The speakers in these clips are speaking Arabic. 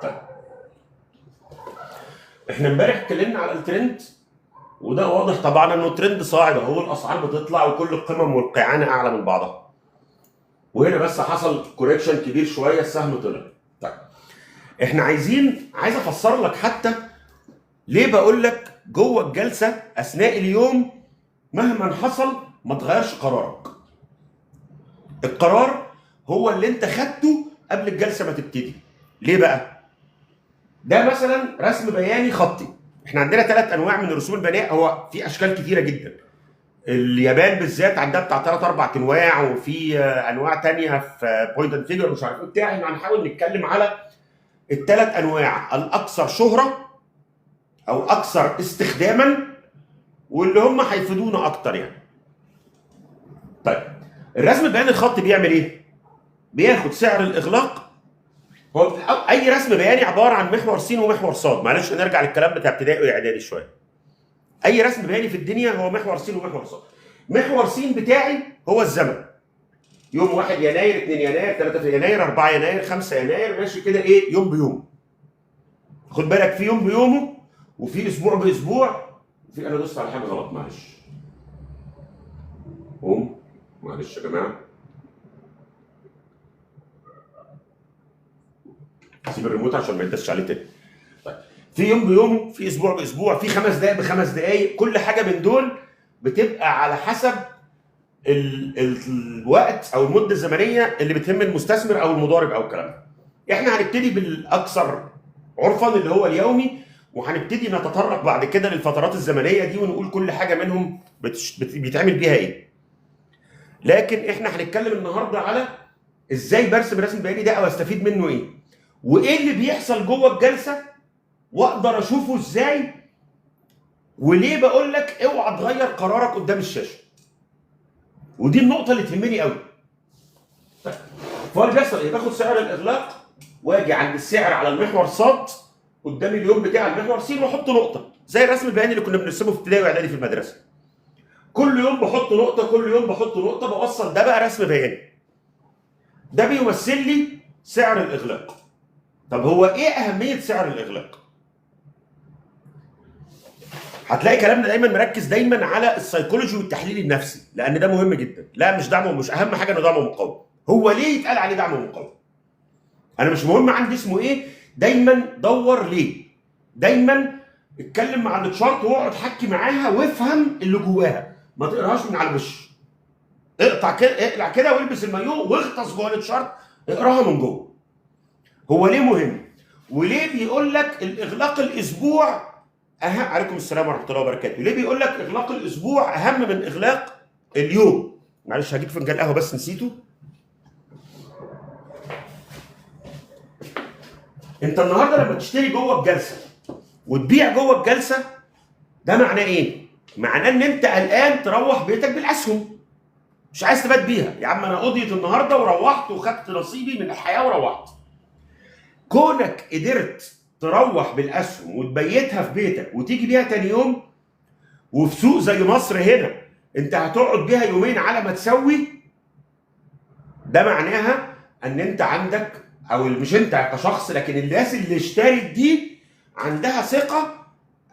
طيب احنا امبارح اتكلمنا على الترند، وده واضح طبعا انه ترند صاعد اهو، الاسعار بتطلع وكل القمم والقيعانه اعلى من بعضها. وهنا بس حصل كوريكشن كبير شويه، السهم طلع. طيب احنا عايز افسر لك حتى ليه بقول لك جوه الجلسه اثناء اليوم مهما حصل ما تغيرش قرارك. القرار هو اللي انت خدته قبل الجلسه ما تبتدي. ليه بقى؟ ده مثلا رسم بياني خطي. احنا عندنا 3 انواع من الرسوم البيانيه، هو في اشكال كتيره جدا. اليابان بالذات عندها بتاع 3 4 انواع، وفي انواع تانية في بوينت اند فيجر مش عارف ايه بتاع. احنا هنحاول نتكلم على ال3 انواع الاكثر شهره او اكثر استخداما، واللي هم هيفيدونا اكتر يعني. طيب الرسم البياني الخطي بيعمل ايه؟ بياخد سعر الاغلاق. هو اي رسم بياني عباره عن محور س ومحور ص. معلش نرجع للكلام بتاع ابتدائي واعدادي شويه. اي رسم بياني في الدنيا هو محور س ومحور ص. محور س بتاعي هو الزمن، يوم 1 يناير 2 يناير 3 يناير 4 يناير 5 يناير، ماشي كده ايه، يوم بيوم. خد بالك في يوم بيومه وفي اسبوع باسبوع، وفي انا دوست على حاجه غلط معلش. معلش يا جماعه، سيب الريموت عشان ما يدسش عليه تاني. طيب في يوم بيومه، في اسبوع باسبوع، في 5 دقائق ب5 دقائق. كل حاجه من دول بتبقى على حسب الوقت او المده الزمنيه اللي بتهم المستثمر او المضارب او الكلام ده. احنا هنبتدي بالاكثر عرفا اللي هو اليومي، وهنبتدي نتطرق بعد كده للفترات الزمنيه دي ونقول كل حاجه منهم بيتعمل بيها ايه. لكن احنا هنتكلم النهارده على ازاي برسم رسم بياني ده او استفيد منه ايه، وايه اللي بيحصل جوه الجلسه، واقدر اشوفه ازاي، وليه بقول لك اوعى تغير قرارك قدام الشاشه. ودي النقطه اللي تهمني قوي. طيب فهو اللي بيحصل ايه؟ باخد سعر الاغلاق واجي عند السعر على المحور ص قدام اليوم بتاع المحور س واحط نقطه، زي الرسم البياني اللي كنا بنرسمه في ابتدائي واعدادي في المدرسه. كل يوم بحط نقطه، كل يوم بحط نقطه، بوصل. ده بقى رسم بياني، ده بيمثل لي سعر الاغلاق. طب هو ايه اهميه سعر الاغلاق؟ هتلاقي كلامنا دايما مركز دايما على السيكولوجي والتحليل النفسي، لان ده مهم جدا. لا مش دعم، مش اهم حاجه انه دعم ومقاومه. هو ليه يتقال عليه دعم ومقاومه؟ انا مش مهم عندي اسمه ايه، دايما دور ليه. دايما اتكلم مع التشارت واقعد حكي معاها وافهم اللي جواها، ما تقراهاش من على الوش. اقطع كده، اقلع كده والبس المايو واغطس جوه التشارت، اقراها من جوه. هو ليه مهم؟ وليه بيقول لك الاغلاق الاسبوع اهم؟ عليكم السلام ورحمه الله وبركاته. ليه بيقول لك اغلاق الاسبوع اهم من اغلاق اليوم؟ معلش هجيب فنجان قهوه بس نسيته. انت النهارده لما تشتري جوه الجلسه وتبيع جوه الجلسه، ده معناه ايه؟ معناه ان انت قلقان تروح بيتك بالاسهم، مش عايز تبات بيها. يا عم انا قضيت النهارده وروحت وخدت نصيبي من الحياه وروحت. كونك قدرت تروح بالاسهم وتبيتها في بيتك وتيجي بيها تاني يوم، وفي سوق زي مصر هنا انت هتقعد بيها يومين على ما تسوي، ده معناها ان انت عندك، او مش انت كشخص لكن الناس اللي اشترت دي عندها ثقه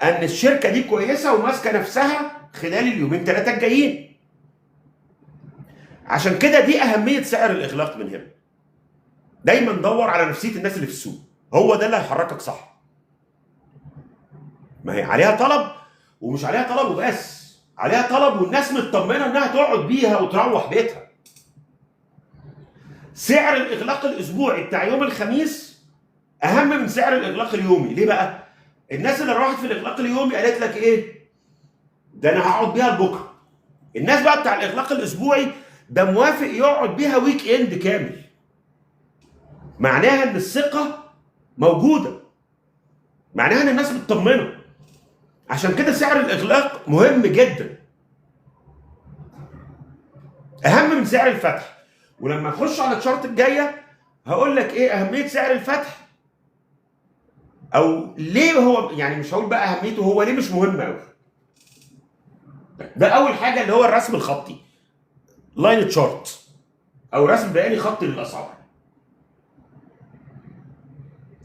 ان الشركه دي كويسه وماسكه نفسها خلال اليومين 3 الجايين. عشان كده دي اهميه سعر الاغلاق من هنا. دايما دور على نفسيه الناس اللي في السوق، هو ده اللي هيحركك صح. ما هي عليها طلب، ومش عليها طلب وبس، عليها طلب والناس مطمنه انها تقعد بيها وتروح بيتها. سعر الاغلاق الاسبوعي بتاع يوم الخميس اهم من سعر الاغلاق اليومي. ليه بقى؟ الناس اللي راحت في الاغلاق اليومي قالت لك ايه؟ ده انا هقعد بيها لبكره. الناس بقى بتاع الاغلاق الاسبوعي ده موافق يقعد بيها ويك اند كامل. معناها ان الثقه موجوده، معناها ان الناس مطمنه. عشان كده سعر الاغلاق مهم جدا، اهم من سعر الفتح. ولما نخش على الشارت الجايه هقول لك ايه اهميه سعر الفتح، او ليه هو، يعني مش هقول بقى اهميته، هو ليه مش مهم قوي. ده اول حاجه اللي هو الرسم الخطي، لاين تشارت او رسم بياني خطي للاسعار.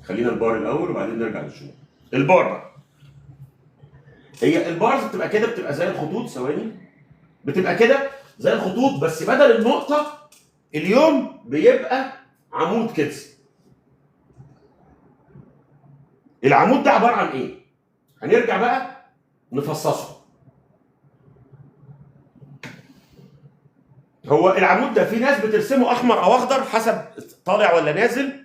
خلينا البار الاول وبعدين نرجع للشروط. البار بقى، هي البارز بتبقى كده، بتبقى زي الخطوط. ثواني، بتبقى كده زي الخطوط، بس بدل النقطه اليوم بيبقى عمود كده. العمود ده عباره عن ايه؟ هنرجع بقى نفصصه. هو العمود ده في ناس بترسمه احمر او اخضر حسب طالع ولا نازل.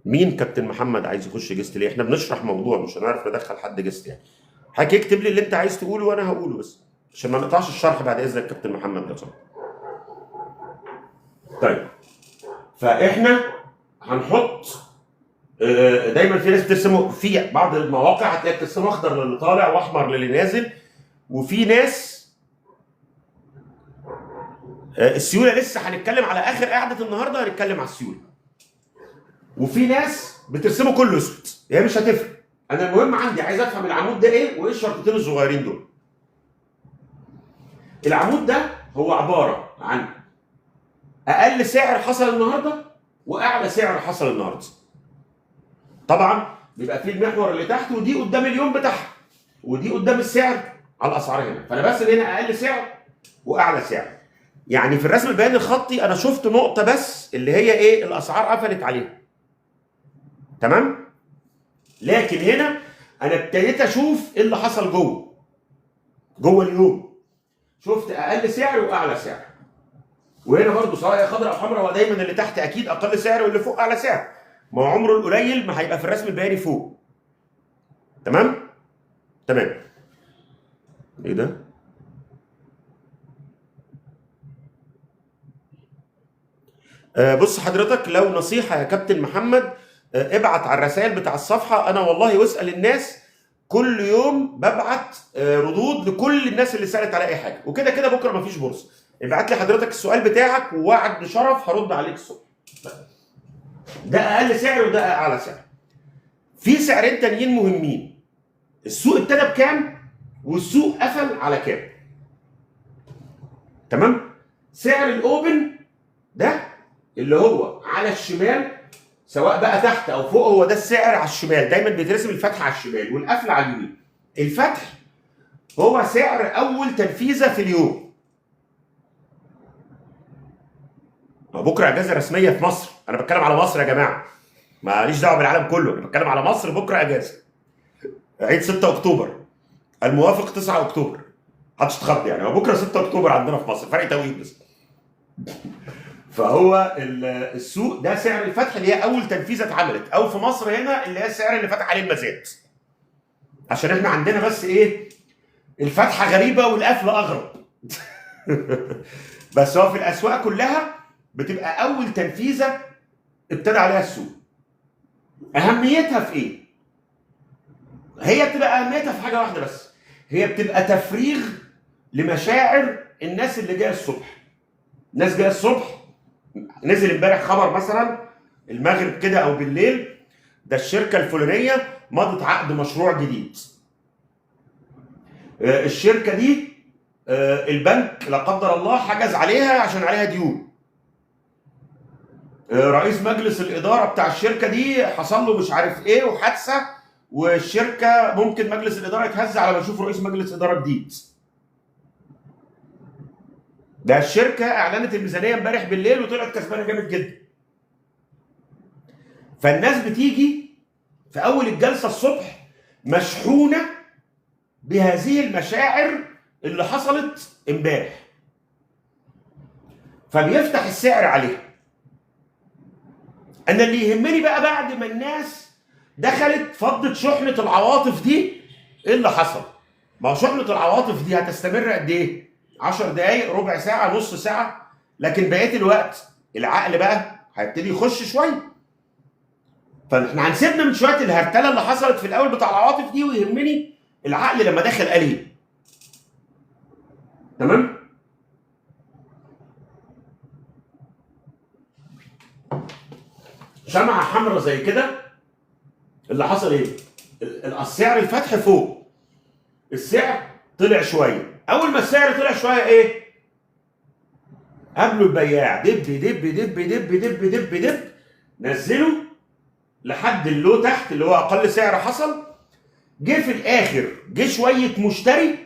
مين كابتن محمد عايز يخش جست ليه؟ احنا بنشرح موضوع، مش هنعرف ندخل حد جست يعني. حضرتك اكتب لي اللي انت عايز تقوله وانا هقوله بس عشان ما نقطعش الشرح بعد اذنك كابتن محمد لو سمحت. طيب، فاحنا هنحط دايما في ناس بترسمه في بعض المواقع، هتلاقي بترسمه اخضر للي طالع واحمر للي نازل، وفي ناس السيوله لسه هنتكلم على اخر قعده النهارده، هنتكلم على السيوله. وفي ناس بترسمه كله اسود، هي مش هتفرق. انا المهم عندي عايز افهم العمود ده ايه وايه الشرطتين الصغيرين دول. العمود ده هو عباره عن اقل سعر حصل النهارده واعلى سعر حصل النهارده. طبعا بيبقى فيه المحور اللي تحت، ودي قدام اليوم بتاعها، ودي قدام السعر على الاسعار هنا. فانا برسم هنا اقل سعر واعلى سعر. يعني في الرسم البياني الخطي انا شفت نقطه بس اللي هي ايه؟ الاسعار قفلت عليها. تمام؟ لكن هنا انا ابتديت اشوف ايه اللي حصل جوه اليوم. شفت اقل سعر واعلى سعر. وهنا برضو سواء خضراء او حمراء، هو دايما اللي تحت اكيد اقل سعر واللي فوق اعلى سعر. ما هو عمره القليل ما هيبقى في الرسم البياني فوق. تمام؟ تمام. ايه ده؟ بص حضرتك، لو نصيحه يا كابتن محمد، ابعت على الرسائل بتاع الصفحه. انا والله واسال الناس كل يوم، ببعت ردود لكل الناس اللي سالت على اي حاجه، وكده كده بكره مفيش بورصه. ابعت لي حضرتك السؤال بتاعك ووعد بشرف هرد عليك الصبح. ده اقل سعر وده اعلى سعر. في سعرين تانيين مهمين، السوق ابتدى بكام والسوق قفل على كام. تمام؟ سعر الاوبن ده اللي هو على الشمال، سواء بقى تحت او فوق، هو ده السعر على الشمال. دايما بيترسم الفتح على الشمال والقفل على اليمين. الفتح هو سعر اول تنفيذه في اليوم. بكره اجازه رسميه في مصر، انا بتكلم على مصر يا جماعه، ماليش دعوه بالعالم كله، انا بتكلم على مصر. بكره اجازه، عيد 6 اكتوبر الموافق 9 اكتوبر. محدش تخض يعني، هو بكره 6 اكتوبر عندنا في مصر، فرق توقيت بس. فهو السوق ده سعر الفتح اللي هي اول تنفيذه اتعملت، او في مصر هنا اللي هي السعر اللي فتح عليه المزاد. عشان احنا عندنا بس ايه؟ الفتحه غريبه والقفله اغرب. بس هو في الاسواق كلها بتبقى اول تنفيذه ابتدى عليها السوق. اهميتها في ايه؟ هي بتبقى اهميتها في حاجه واحده بس، هي بتبقى تفريغ لمشاعر الناس اللي جايه الصبح. الناس جايه الصبح، نزل امبارح خبر مثلا المغرب كده او بالليل، ده الشركه الفلانيه مضت عقد مشروع جديد. الشركه دي البنك لا قدر الله حجز عليها عشان عليها ديون. رئيس مجلس الاداره بتاع الشركه دي حصل له مش عارف ايه وحادثه، والشركه ممكن مجلس الاداره يتهز على ما يشوف رئيس مجلس اداره جديد. ده الشركه اعلنت الميزانيه امبارح بالليل وطلعت كسبانه جامد جدا. فالناس بتيجي في اول الجلسه الصبح مشحونه بهذه المشاعر اللي حصلت امبارح، فبيفتح السعر عليها. انا اللي يهمني بقى بعد ما الناس دخلت فضت شحنه العواطف دي، ايه اللي حصل؟ ما هو شحنه العواطف دي هتستمر قد ايه؟ 10 دقايق، ربع ساعه، نص ساعه، لكن بقيه الوقت العقل بقى هيبتدي يخش شويه. فاحنا هنسيبنا من شويه الهرتله اللي حصلت في الاول بتاع العواطف دي، ويهمني العقل لما دخل قال ايه. تمام؟ شمعة حمراء زي كده، اللي حصل ايه؟ السعر الفتح فوق، السعر طلع شويه. اول ما السعر طلع شويه ايه؟ قابله البياع دب دب دب دب دب دب دب، نزله لحد اللو تحت اللي هو اقل سعر حصل. جه في الاخر جه شويه مشتري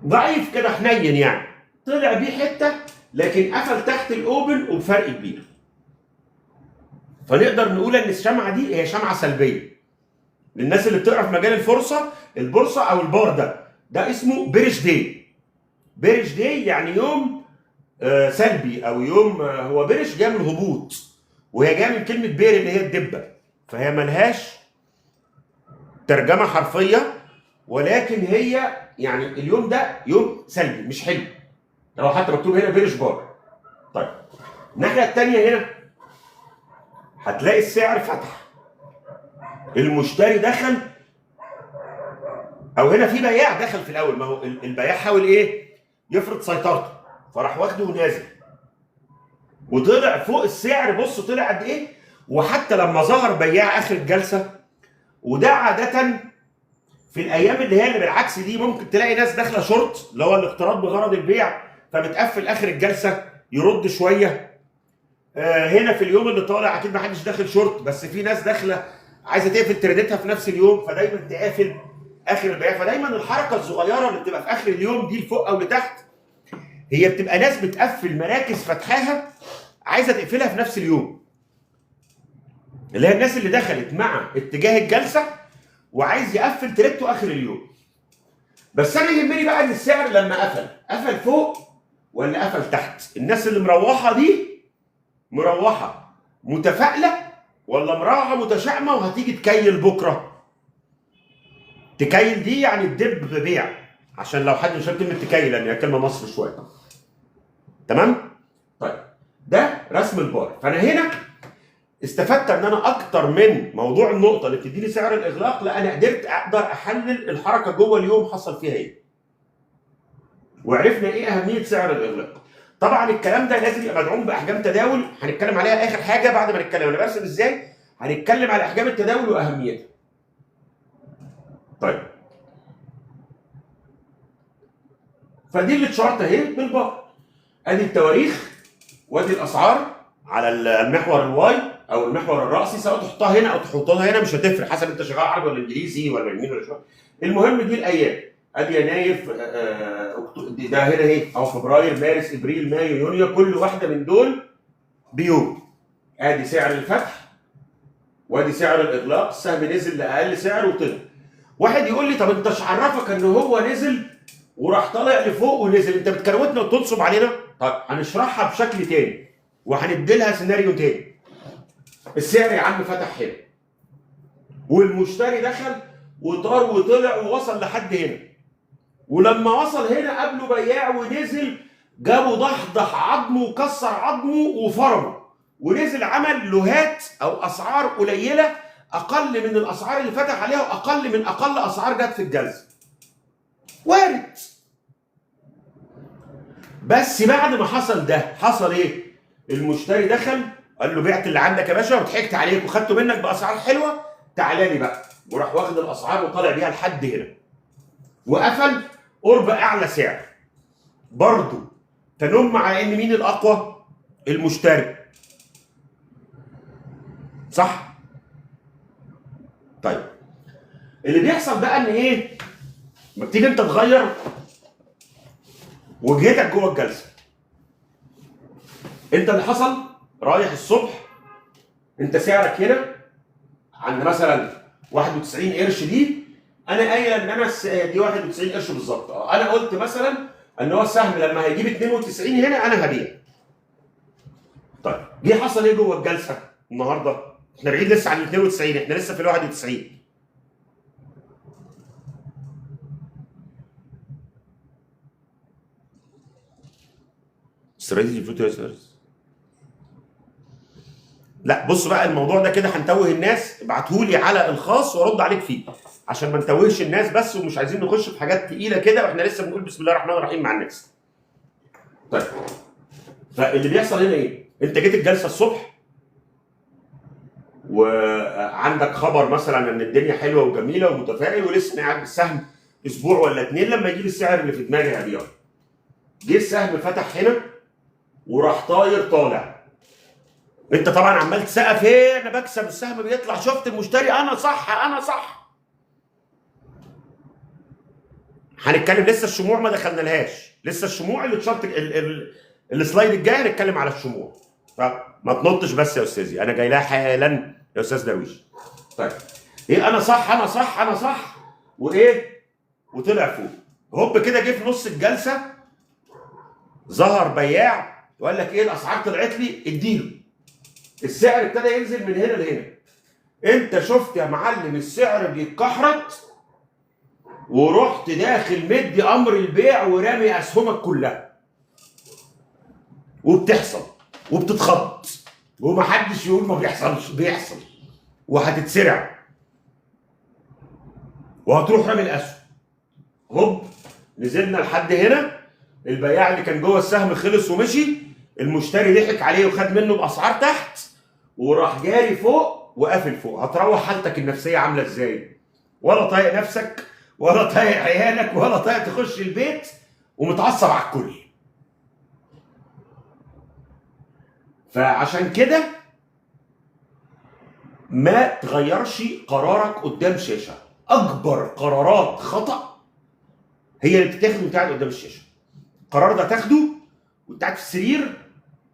ضعيف كده حنين يعني، طلع بيه حته لكن قفل تحت الاوبن وبفرق كبير. فنقدر نقول ان الشمعه دي هي شمعه سلبيه. للناس اللي بتقرا في مجال البورصه او البار ده اسمه بيرش داي. بيرش داي يعني يوم سلبي، او يوم هو بيرش جاي من الهبوط، وهي جايه من كلمه بير اللي هي الدبه، فهي ملهاش ترجمه حرفيه، ولكن هي يعني اليوم ده يوم سلبي مش حلو. لو حتى مكتوب هنا بيرش بار. طيب الناحيه الثانيه هنا هتلاقي السعر فتح، المشتري دخل، او هنا في بياع دخل في الاول. ما هو البياع حاول ايه؟ يفرض سيطرته، فراح واخده ونازل وطلع فوق السعر. بص طلع قد ايه. وحتى لما ظهر بياع اخر الجلسه، وده عاده في الايام اللي هي اللي بالعكس دي ممكن تلاقي ناس داخله شورت اللي هو الاقتراض بغرض البيع، فبتقفل اخر الجلسه يرد شويه. هنا في اليوم اللي طالع اكيد ما حدش داخل شورت، بس في ناس داخله عايزه تقفل تريدتها في نفس اليوم، فدايما تقفل اخر البيع. فدايما الحركه الصغيره اللي بتبقى في اخر اليوم دي لفوق او لتحت، هي بتبقى ناس بتقفل مراكز فتحاها عايزه تقفلها في نفس اليوم، اللي هي الناس اللي دخلت مع اتجاه الجلسه وعايز يقفل تريدته اخر اليوم. بس انا يهمني بقى ان السعر لما قفل فوق ولا قفل تحت. الناس اللي مروحه دي مروحه متفائله ولا مروحه متشائمه وهتيجي تكيل بكره. تكيل دي يعني تدب ببيع، عشان لو حد مش فاهم كلمه تكيل لان هي كلمه مصري شويه. تمام؟ طيب ده رسم البار. فانا هنا استفدت ان انا اكتر من موضوع النقطه اللي بتديني سعر الاغلاق، لا انا اقدر احلل الحركه جوه اليوم حصل فيها ايه. وعرفنا ايه اهميه سعر الاغلاق. طبعا الكلام ده لازم يبقى مدعوم باحجام تداول، هنتكلم عليها اخر حاجه بعد ما نتكلم انا برسم ازاي. هنتكلم على احجام التداول واهميتها. طيب فدي اللي اتشرحت اهي بالبار. ادي التواريخ وادي الاسعار على المحور الواي او المحور الراسي، سواء تحطها هنا او تحطها هنا مش هتفرق، حسب انت شغال عربي ولا انجليزي ولا يمين ولا شمال. المهم دي الايام. ادي يناير ده هنا اهي او فبراير مارس ابريل مايو يونيو، كل واحده من دول بيوم. ادي سعر الفتح وادي سعر الاغلاق. السهم نزل لاقل سعر وطلع. واحد يقول لي طب انت ايش عرفك ان هو نزل وراح طالع لفوق ونزل؟ انت بتكروتنا وتنصب علينا. طيب هنشرحها بشكل تاني وهندي لها سيناريو تاني. السعر يا عم فتح هنا والمشتري دخل وطار وطلع ووصل لحد هنا، ولما وصل هنا قابله بياع ونزل جابه ضحضح عظمه وكسر عظمه وفرمه ونزل، عمل لوهات او اسعار قليله اقل من الاسعار اللي فتح عليها واقل من اقل اسعار جت في الجلسه. وارد. بس بعد ما حصل ده حصل ايه؟ المشتري دخل قال له بعت اللي عندك يا باشا وضحكت عليك وخدته منك باسعار حلوه، تعالى لي بقى. وراح واخد الاسعار وطالع بيها لحد هنا وقفل قرب اعلى سعر. برضه تنم على ان مين الاقوى؟ المشتري. صح؟ طيب اللي بيحصل بقى ان ايه؟ لما بتيجي انت تغير وجهتك جوه الجلسه، انت اللي حصل رايح الصبح انت سعرك هنا عند مثلا 91 قرش دي، انا قايل ان انا دي 91 قرش بالظبط. انا قلت مثلا ان هو السهم لما هيجيب 92 هنا انا هبيع. طيب جه حصل ايه جوه الجلسه النهارده؟ احنا بعيد لسه عن 92، احنا لسه في ال 91. استراتيجي فوتوس. لا بص بقى الموضوع ده كده هنتوه الناس، ابعتهولي على الخاص وارد عليك فيه عشان ما نتوهش الناس بس، ومش عايزين نخش في حاجات تقيله كده واحنا لسه بنقول بسم الله الرحمن الرحيم مع الناس. طيب فاللي بيحصل هنا ايه؟ انت جيت الجلسه الصبح وعندك خبر مثلا ان الدنيا حلوه وجميله ومتفائل ولسه قاعد بالسهم اسبوع ولا اتنين، لما يجي لي السعر اللي في دماغي هبيعه. جه السهم فتح هنا وراح طاير طالع. انت طبعا عمال تسقف، ايه انا بكسب السهم بيطلع، شفت المشتري، انا صح انا صح. هنتكلم لسه الشموع ما دخلنالهاش، لسه الشموع اللي اتشرط السلايد الجاي هنتكلم على الشموع، فما تنطش بس يا استاذي، انا جاي لها حالا يا استاذ درويش. طيب ايه انا صح انا صح انا صح وايه وطلع فوق. هوب كده جه في نص الجلسه ظهر بياع وقال لك ايه الاسعار طلعت لي اديله. السعر ابتدى ينزل من هنا لهنا. انت شفت يا معلم السعر بيتكحرت ورحت داخل مدي امر البيع ورامي اسهمك كلها. وبتحصل وبتتخض ومحدش يقول ما بيحصلش، بيحصل وهتتسرع وهتروح رامي الاسهم. هوب نزلنا لحد هنا، البياع اللي كان جوه السهم خلص ومشي، المشتري ضحك عليه وخد منه باسعار تحت وراح جاري فوق وقافل فوق. هتروح حالتك النفسيه عامله ازاي؟ ولا طايق نفسك ولا طايق عيالك ولا طايق تخش البيت ومتعصب على الكل. فعشان كده ما تغيرش قرارك قدام شاشه. اكبر قرارات خطا هي اللي بتتاخد وانت قاعد قدام الشاشه. القرار ده تاخده وانت قاعد في السرير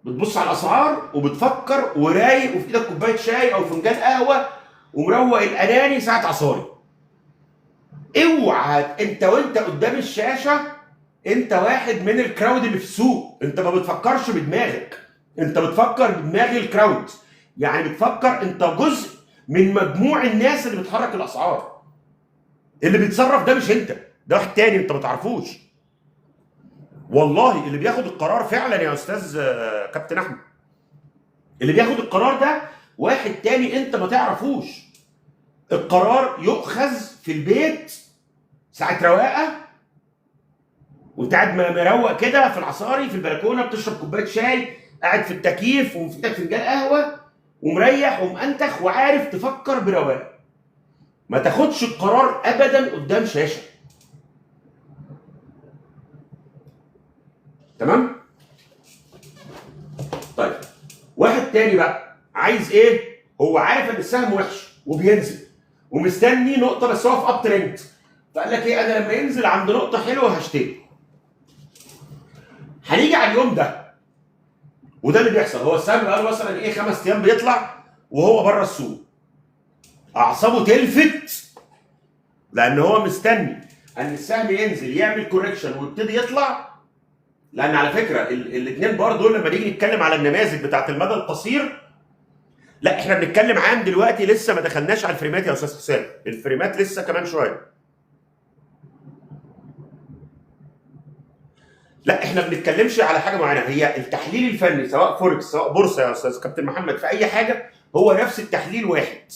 بتبص على الاسعار وبتفكر ورايق وفي ايدك كوبايه شاي او فنجان قهوه ومروق الاناني ساعه عصاري. اوعى انت وانت قدام الشاشه انت واحد من الكراود اللي في السوق، انت ما بتفكرش بدماغك، انت بتفكر بدماغ الكراود. يعني بتفكر انت جزء من مجموع الناس اللي بتحرك الاسعار. اللي بيتصرف ده مش انت، ده واحد تاني انت ما تعرفوش. والله اللي بياخد القرار فعلا يا استاذ كابتن احمد، اللي بياخد القرار ده واحد تاني انت ما تعرفوش. القرار يؤخذ في البيت ساعه رواقه وانت قاعد مروق كده في العصاري في البلكونه بتشرب كوبايه شاي، قاعد في التكييف وفي ايدك فنجان قهوه ومريح ومأنتخ وعارف تفكر برواقه. ما تاخدش القرار ابدا قدام شاشه. تمام؟ طيب واحد تاني بقى عايز ايه؟ هو عارف ان السهم وحش وبينزل ومستني نقطه بس هو في اب ترند، فقال لك ايه انا لما ينزل عند نقطه حلوه هشتري. هنيجي على اليوم ده وده اللي بيحصل. هو السهم بقى له مثلا ايه 5 ايام بيطلع وهو بره السوق، اعصابه تلفت لان هو مستني ان السهم ينزل يعمل كوريكشن ويبتدي يطلع. لان على فكره الاثنين بار دول لما نيجي نتكلم على النماذج بتاعت المدى القصير، لا احنا بنتكلم عام دلوقتي، لسه ما دخلناش على الفريمات يا استاذ حسام، الفريمات لسه كمان شويه. لا احنا ما بنتكلمش على حاجه معينه، هي التحليل الفني سواء فوركس سواء بورصه يا استاذ كابتن محمد في اي حاجه هو نفس التحليل واحد.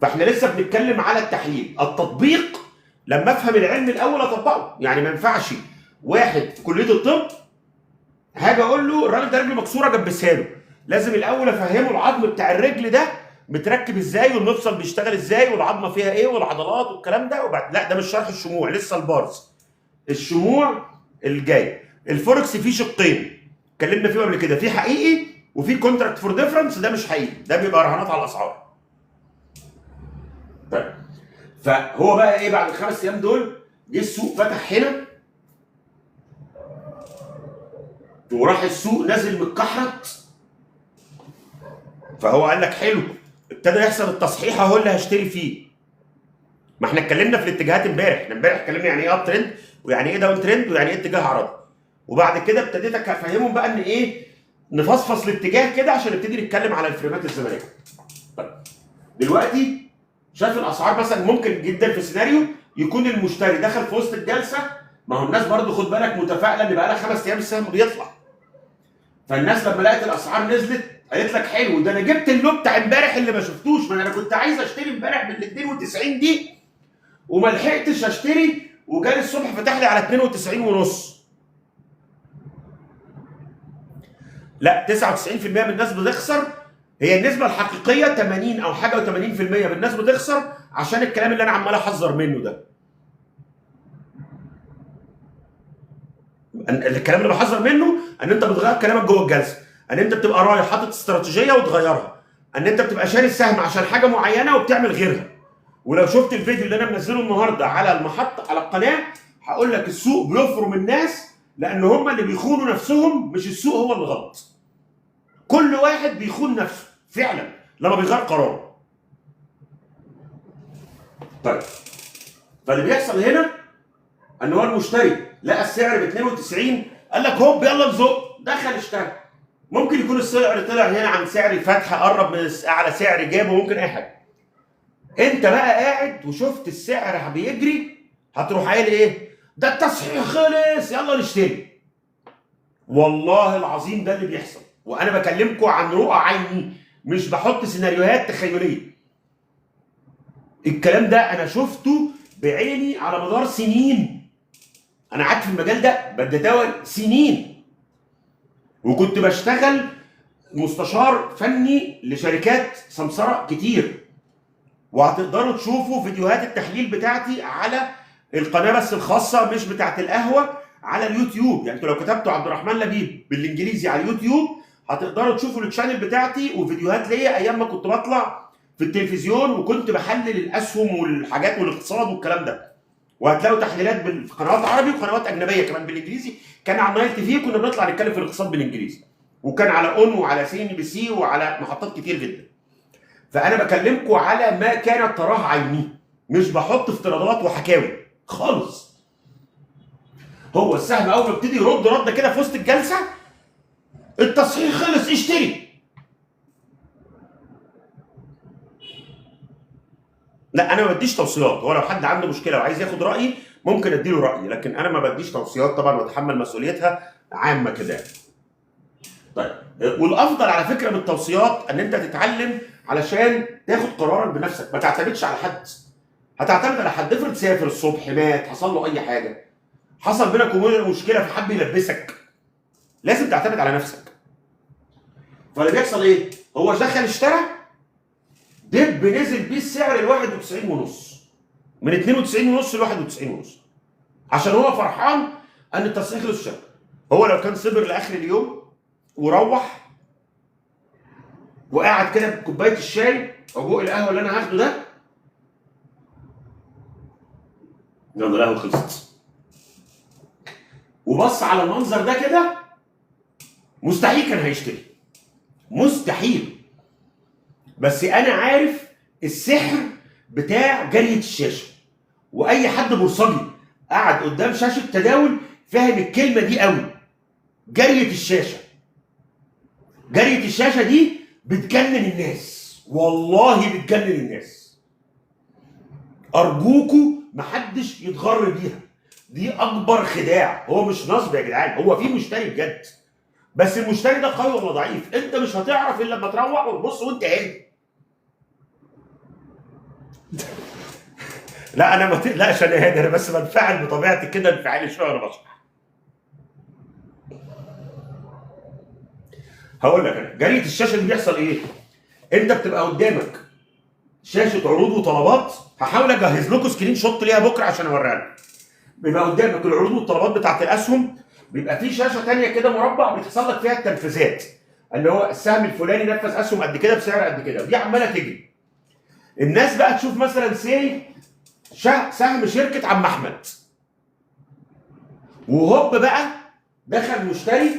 فاحنا لسه بنتكلم على التحليل. التطبيق لما افهم العلم الاول اطبقه. يعني ما ينفعش واحد في كليه الطب هاجي اقول له الراجل ده رجله مكسوره جبسها له، لازم الاول افهمه العظم بتاع الرجل ده متركب ازاي والمفصل بيشتغل ازاي والعظمه فيها ايه والعضلات والكلام ده. وبعد لا ده مش شرح الشموع، لسه البارز. الشموع الجاي. الفوركس فيه شقين اتكلمنا فيه قبل كده، في حقيقي وفي كونتراكت فور ديفرنس، ده مش حقيقي، ده بيبقى رهانات على الاسعار. طيب فهو بقى ايه بعد ال5 ايام دول جه السوق فتح هنا وراح السوق نازل متكحرت. فهو قال لك حلو، ابتدى يحصل التصحيح اهو اللي هشتري فيه. ما احنا اتكلمنا في الاتجاهات امبارح، احنا امبارح اتكلمنا يعني ايه اب ترند ويعني ايه داون ترند ويعني ايه اتجاه عرضي. وبعد كده ابتديت افهمهم بقى ان ايه نفصفص الاتجاه كده عشان نبتدي نتكلم على الفريمات الزمنيه. طيب دلوقتي شايف الاسعار مثلا ممكن جدا في سيناريو يكون المشتري دخل في وسط الجلسه، ما هو الناس برضو خد بالك متفائله ان بقى لها 5 ايام السهم بيطلع. فالناس لما لقت الاسعار نزلت قالت لك حلو، ده انا جبت اللو بتاع امبارح اللي ما شفتوش، ما انا كنت عايز اشتري امبارح بال 92 دي وما لحقتش اشتري وجالي الصبح فتح لي على 92 ونص. لا 99% من الناس بتخسر، هي النسبة الحقيقية 80 أو حاجة و80% من الناس بتخسر عشان الكلام اللي أنا عمال أحذر منه ده. الكلام اللي بحذر منه ان انت بتغير كلامك جوه الجلسه، ان انت بتبقى رايح حاطط استراتيجيه وتغيرها، ان انت بتبقى شاري السهم عشان حاجه معينه وبتعمل غيرها. ولو شفت الفيديو اللي انا منزله النهارده على المحطه على القناه هقول لك السوق بيفرم الناس لان هم اللي بيخونوا نفسهم، مش السوق هو اللي غلط. كل واحد بيخون نفسه فعلا لما بيغير قراره. طيب فاللي بيحصل هنا ان هو المشتري لقى السعر ب 92 قال لك هوب يلا نزق، دخل اشترى. ممكن يكون السعر طلع هنا عن سعر الفتح قرب من اعلى سعر جابه، ممكن اي حاجه. انت بقى قاعد وشفت السعر بيجري هتروح قايل ايه؟ ده التصحيح خلص يلا نشتري. والله العظيم ده اللي بيحصل، وانا بكلمكم عن رؤى عيني، مش بحط سيناريوهات تخيليه. الكلام ده انا شفته بعيني على مدار سنين. انا قعدت في المجال ده بتداول سنين، وكنت بشتغل مستشار فني لشركات سمسرة كتير، وهتقدروا تشوفوا فيديوهات التحليل بتاعتي على القناه بس الخاصه مش بتاعت القهوه على اليوتيوب. يعني انتوا لو كتبتوا عبد الرحمن لبيب بالانجليزي على اليوتيوب هتقدروا تشوفوا الشانل بتاعتي وفيديوهات ليا ايام ما كنت بطلع في التلفزيون وكنت بحلل الاسهم والحاجات والاقتصاد والكلام ده. وهتلاقوا تحليلات في قنوات عربي وقنوات اجنبيه كمان بالانجليزي. كان على نايل تي في كنا بنطلع نتكلم في الاقتصاد بالانجليزي، وكان على اون وعلى CNBC وعلى محطات كتير جدا. فانا بكلمكم على ما كانت تراه عيني، مش بحط افتراضات وحكاوي خالص. هو السهم اول ما ابتدي يرد رده كده في وسط الجلسه، التصحيح خلص اشتري. لا انا ما بديش توصيات، هو لو حد عنده مشكله وعايز ياخد رايي ممكن اديله رايي، لكن انا ما بديش توصيات طبعا واتحمل مسؤوليتها عامه كده. طيب والافضل على فكره من التوصيات ان انت تتعلم علشان تاخد قرارك بنفسك، ما تعتمدش على حد. هتعتمد على حد، افرض سافر الصبح مات حصل له اي حاجه، حصل بينك وبينه مشكله فحب يلبسك، لازم تعتمد على نفسك. فاللي بيحصل ايه؟ هو دخل اشترى دب نزل بيه السعر ل 91 ونص، من 92 ونص ل 91 ونص، عشان هو فرحان ان التصحيح خلص اشترى. هو لو كان صبر لاخر اليوم وروح وقاعد كده بكوبايه الشاي او بوق القهوه اللي انا هاخده ده، يلا القهوه خلصت، وبص على المنظر ده كده، مستحيل كان هيشتري، مستحيل. بس انا عارف السحر بتاع جرية الشاشه، واي حد بورصجي قاعد قدام شاشه تداول فاهم الكلمه دي قوي. جرية الشاشه، جرية الشاشه دي بتجنن الناس، والله بتجنن الناس. ارجوكوا محدش يتغر بيها، دي اكبر خداع. هو مش نصب يا جدعان، هو في مشتري بجد، بس المشتري ده قوي ولا ضعيف انت مش هتعرف الا لما تروح وتبص وانت هادي. لا انا ما تقلقش انا هادي، انا بس بنفعل بطبيعتي كده، انفعالي شويه وانا بشرح. هقول لك انا جرية الشاشه اللي بيحصل ايه؟ انت بتبقى قدامك شاشه عروض وطلبات، هحاول اجهز لكم سكرين شوت ليها بكره عشان اوريها لكم. بيبقى قدامك العروض والطلبات بتاعت الاسهم، بيبقى في شاشه ثانيه كده مربع بتحصل لك فيها التنفيذات، اللي هو السهم الفلاني نفذ اسهم قد كده بسعر قد كده، ودي عماله تجري. الناس بقى تشوف مثلا سهم شركه عم احمد، وهوب بقى دخل مشتري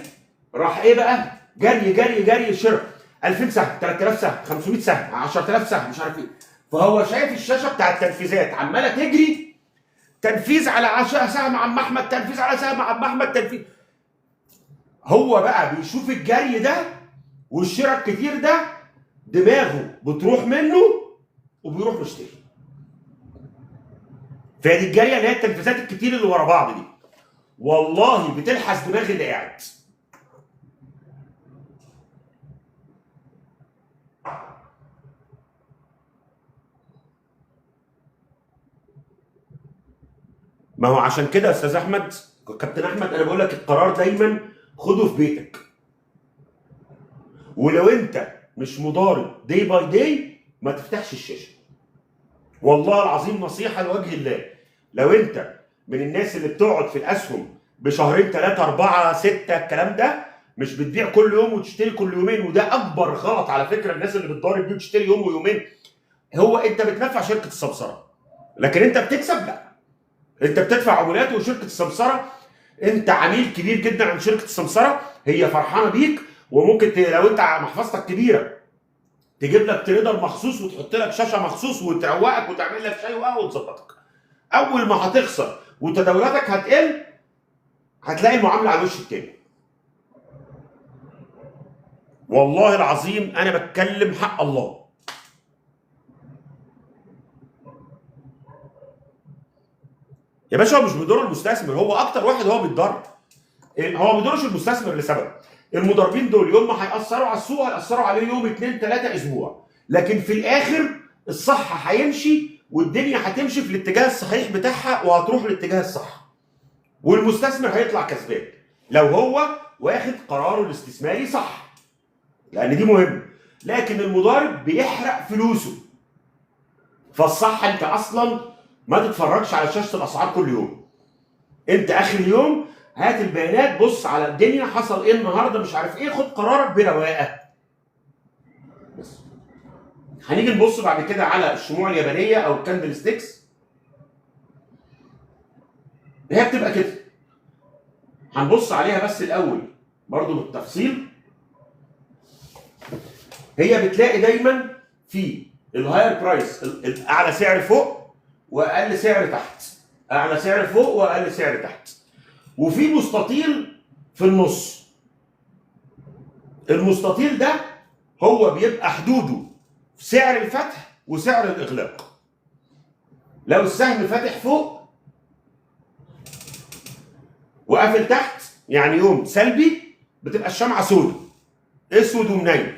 راح ايه بقى جري جري جري شراء 2000 سهم 3000 سهم 500 سهم 10000 سهم مش عارف ايه. فهو شايف الشاشه بتاع التنفيذات عماله تجري، تنفيذ على سهم عم احمد، تنفيذ على سهم عم احمد، تنفيذ. هو بقى بيشوف الجري ده والشراء الكتير ده، دماغه بتروح منه وبيروح مشتري. فدي الجاريه اللي هي التنفيذات الكتير اللي ورا بعض دي، والله بتلحس دماغ اللي قاعد. ما هو عشان كده يا استاذ احمد، كابتن احمد، انا بقول لك القرار دايما خده في بيتك. ولو انت مش مضارب داي باي داي ما تفتحش الشاشه. والله العظيم نصيحه لوجه الله، لو انت من الناس اللي بتقعد في الاسهم بشهرين 3 4 6 الكلام ده، مش بتبيع كل يوم وتشتري كل يومين، وده اكبر غلط على فكره. الناس اللي بتضارب دي وتشتري يوم ويومين، هو انت بتنفع شركه السمسره لكن انت بتكسب؟ لا، انت بتدفع عمولات، وشركه السمسره انت عميل كبير جدا عند شركه السمسره، هي فرحانه بيك، وممكن لو انت محفظتك كبيره تجيب لك تريدر مخصوص وتحط لك شاشه مخصوص وتروقك وتعمل لك شاي وقهوه وتظبطك. اول ما هتخسر وتداولاتك هتقل هتلاقي المعامله على الوش التاني. والله العظيم انا بتكلم حق الله. يا باشا هو مش بيضر المستثمر، هو اكتر واحد هو بيتضر. هو ما بيضرش المستثمر لسبب، المضاربين دول يوم ما هيأثروا على السوق هيأثروا عليه يوم 2 3 اسبوع، لكن في الاخر الصح هيمشي والدنيا هتمشي في الاتجاه الصحيح بتاعها وهتروح للاتجاه الصح، والمستثمر هيطلع كسبان لو هو واخد قراره الاستثماري صح، لان دي مهمه. لكن المضارب بيحرق فلوسه، فالصح انت اصلا ما تتفرجش على شاشه الاسعار كل يوم. انت اخر اليوم هات البيانات، بص على الدنيا حصل ايه النهارده مش عارف ايه، خد قرارك برواقه. بس هنيجي نبص بعد كده على الشموع اليابانيه او الكاندل ستيكس. هي بتبقى كده، هنبص عليها بس الاول برضو بالتفصيل. هي بتلاقي دايما في الهاير برايس اعلى سعر فوق واقل سعر تحت، اعلى سعر فوق واقل سعر تحت، وفي مستطيل في النص. المستطيل ده هو بيبقى حدوده سعر الفتح وسعر الاغلاق. لو السهم فاتح فوق وقافل تحت يعني يوم سلبي، بتبقى الشمعه سودة اسود ومنيل.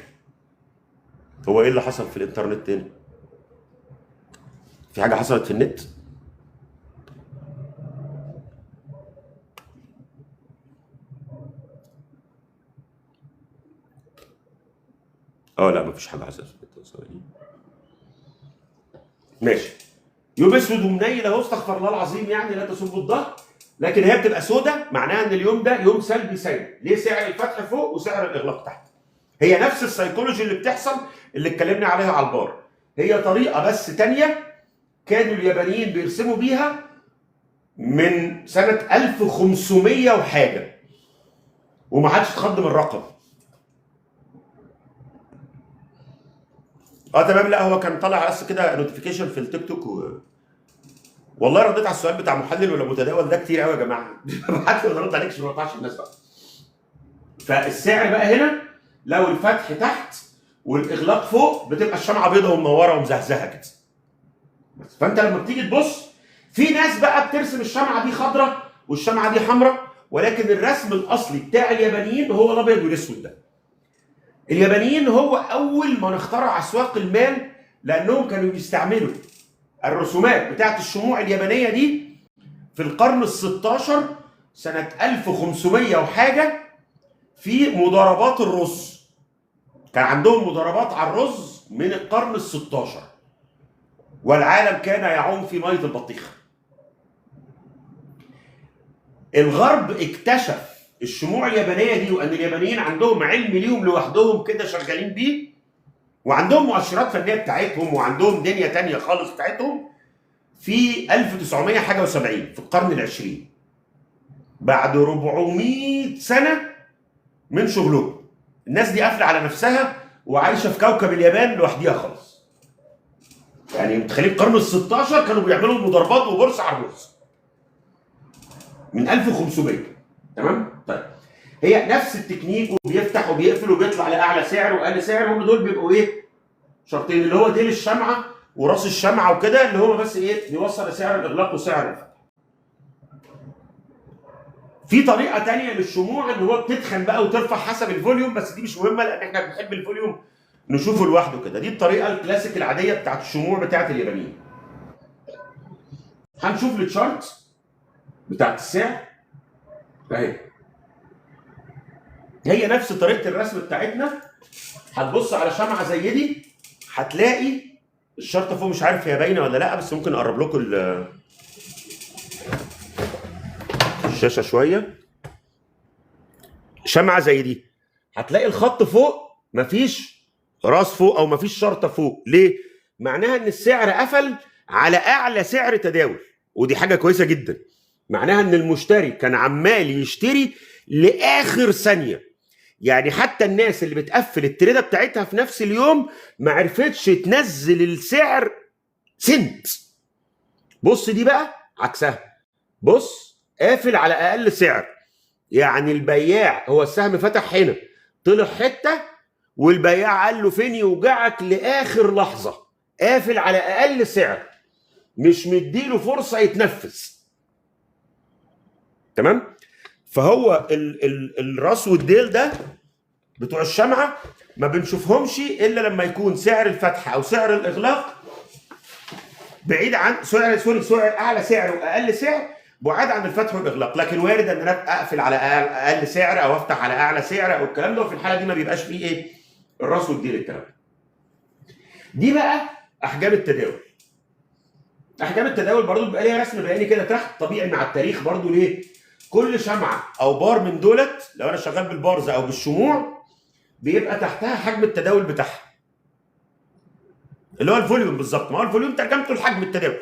هو ايه اللي حصل في الانترنت تاني؟ في حاجه حصلت في النت؟ لا مفيش حاجه حصلت في النت. ماشي، يوم اسود ومنيل اهو، استغفر الله العظيم، يعني لا تسبوا الظهر، لكن هي بتبقى سودة معناها ان اليوم ده يوم سلبي سيء. ليه؟ سعر الفتح فوق وسعر الاغلاق تحت. هي نفس السيكولوجي اللي بتحصل اللي اتكلمنا عليها على البار، هي طريقه بس تانية كانوا اليابانيين بيرسموا بيها من سنه 1500 وحاجه، وما حدش اتخض من الرقم. تمام. لا هو كان طالع بس كده نوتيفيكيشن في التيك توك والله رديت على السؤال بتاع محلل ولا متداول ده كتير قوي يا جماعه. ببعت لي ارد عليك عشان ما اقطعش الناس بقى. فالسعر بقى هنا لو الفتح تحت والاغلاق فوق بتبقى الشمعه بيضاء ومنوره ومزهزهه كده. فانت لما بتيجي تبص، في ناس بقى بترسم الشمعه دي خضراء والشمعه دي حمراء، ولكن الرسم الاصلي بتاع اليابانيين هو الابيض والاسود ده. اليابانيين هو اول من اخترع اسواق المال، لانهم كانوا بيستعملوا الرسومات بتاعت الشموع اليابانيه دي في القرن ال16 سنه 1500 وحاجه في مضاربات الرز. كان عندهم مضاربات على الرز من القرن ال16، والعالم كان يعوم في ميه البطيخ. الغرب اكتشف الشموع اليابانيه دي، وان اليابانيين عندهم علم ليهم لوحدهم كده شغالين بيه، وعندهم مؤشرات فنيه بتاعتهم، وعندهم دنيا تانية خالص بتاعتهم في 1900 حاجه و70 في القرن العشرين، بعد 400 سنه من شغلهم. الناس دي قافله على نفسها وعايشه في كوكب اليابان لوحديها خالص. يعني متخيلين القرن ال16 كانوا بيعملوا مضاربات وبورصه على الرز من 1500. تمام؟ طيب هي نفس التكنيك، وبيفتح وبيقفل وبيطلع لاعلى سعر واقل سعر. هم دول بيبقوا ايه؟ شرطين، اللي هو ديل الشمعه وراس الشمعه وكده، اللي هو بس ايه؟ بيوصل سعر الاغلاق وسعر الفتح. في طريقه ثانيه للشموع ان هو بتدخن بقى وترفع حسب الفوليوم، بس دي مش مهمه لان احنا بنحب الفوليوم نشوفه لوحده كده. دي الطريقه الكلاسيك العاديه بتاعت الشموع بتاعت اليابانيين. هنشوف التشارت بتاعت السعر اهي، هي نفس طريقه الرسم بتاعتنا. هتبص على شمعه زي دي هتلاقي الشرطه فوق، مش عارف هي باينه ولا لا، بس ممكن اقرب لكم الشاشه شويه. شمعه زي دي هتلاقي الخط فوق مفيش راس فوق او مفيش شرطه فوق. ليه؟ معناها ان السعر قفل على اعلى سعر تداول، ودي حاجه كويسه جدا. معناها ان المشتري كان عمال يشتري لاخر ثانيه، يعني حتى الناس اللي بتقفل التريده بتاعتها في نفس اليوم ما عرفتش تنزل السعر سنت. بص دي بقى عكسها، بص قافل على اقل سعر، يعني البياع هو السهم فتح هنا طلع حته والبياع قال له فين يوجعك لاخر لحظه، قافل على اقل سعر، مش مديله فرصه يتنفس. تمام؟ فهو الراس والديل ده بتوع الشمعه ما بنشوفهمش الا لما يكون سعر الفتح او سعر الاغلاق بعيد عن سوري اعلى سعر واقل سعر بعاد عن الفتح والاغلاق. لكن وارد ان انا اقفل على اقل سعر او افتح على اعلى سعر او الكلام ده، وفي الحاله دي ما بيبقاش فيه ايه؟ الراس والديل الكلام. دي بقى احجام التداول. احجام التداول برضو بيبقى ليها رسم بياني كده تحت طبيعي مع التاريخ برضو. ليه؟ كل شمعه او بار من دولت لو انا شغال بالبارز او بالشموع بيبقى تحتها حجم التداول بتاعها اللي هو الفوليوم بالظبط. ما هو الفوليوم ترجمته لحجم التداول.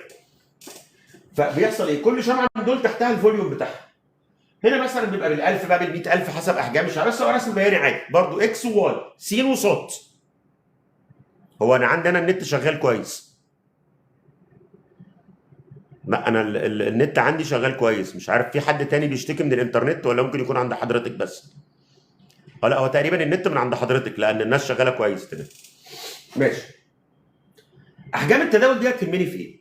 فبيحصل ايه؟ كل شمعه من دول تحتها الفوليوم بتاعها. هنا مثلا بيبقى بال1000 بقى بال100000 حسب احجام الشمعه، بس هو رسم بياني عادي برضو اكس وواي س وص. هو انا عندي النت شغال كويس. لا انا النت عندي شغال كويس، مش عارف في حد تاني بيشتكي من الانترنت ولا ممكن يكون عند حضرتك بس. لا هو تقريبا النت من عند حضرتك لان الناس شغاله كويس كده. ماشي. احجام التداول دي هتهمني في ايه؟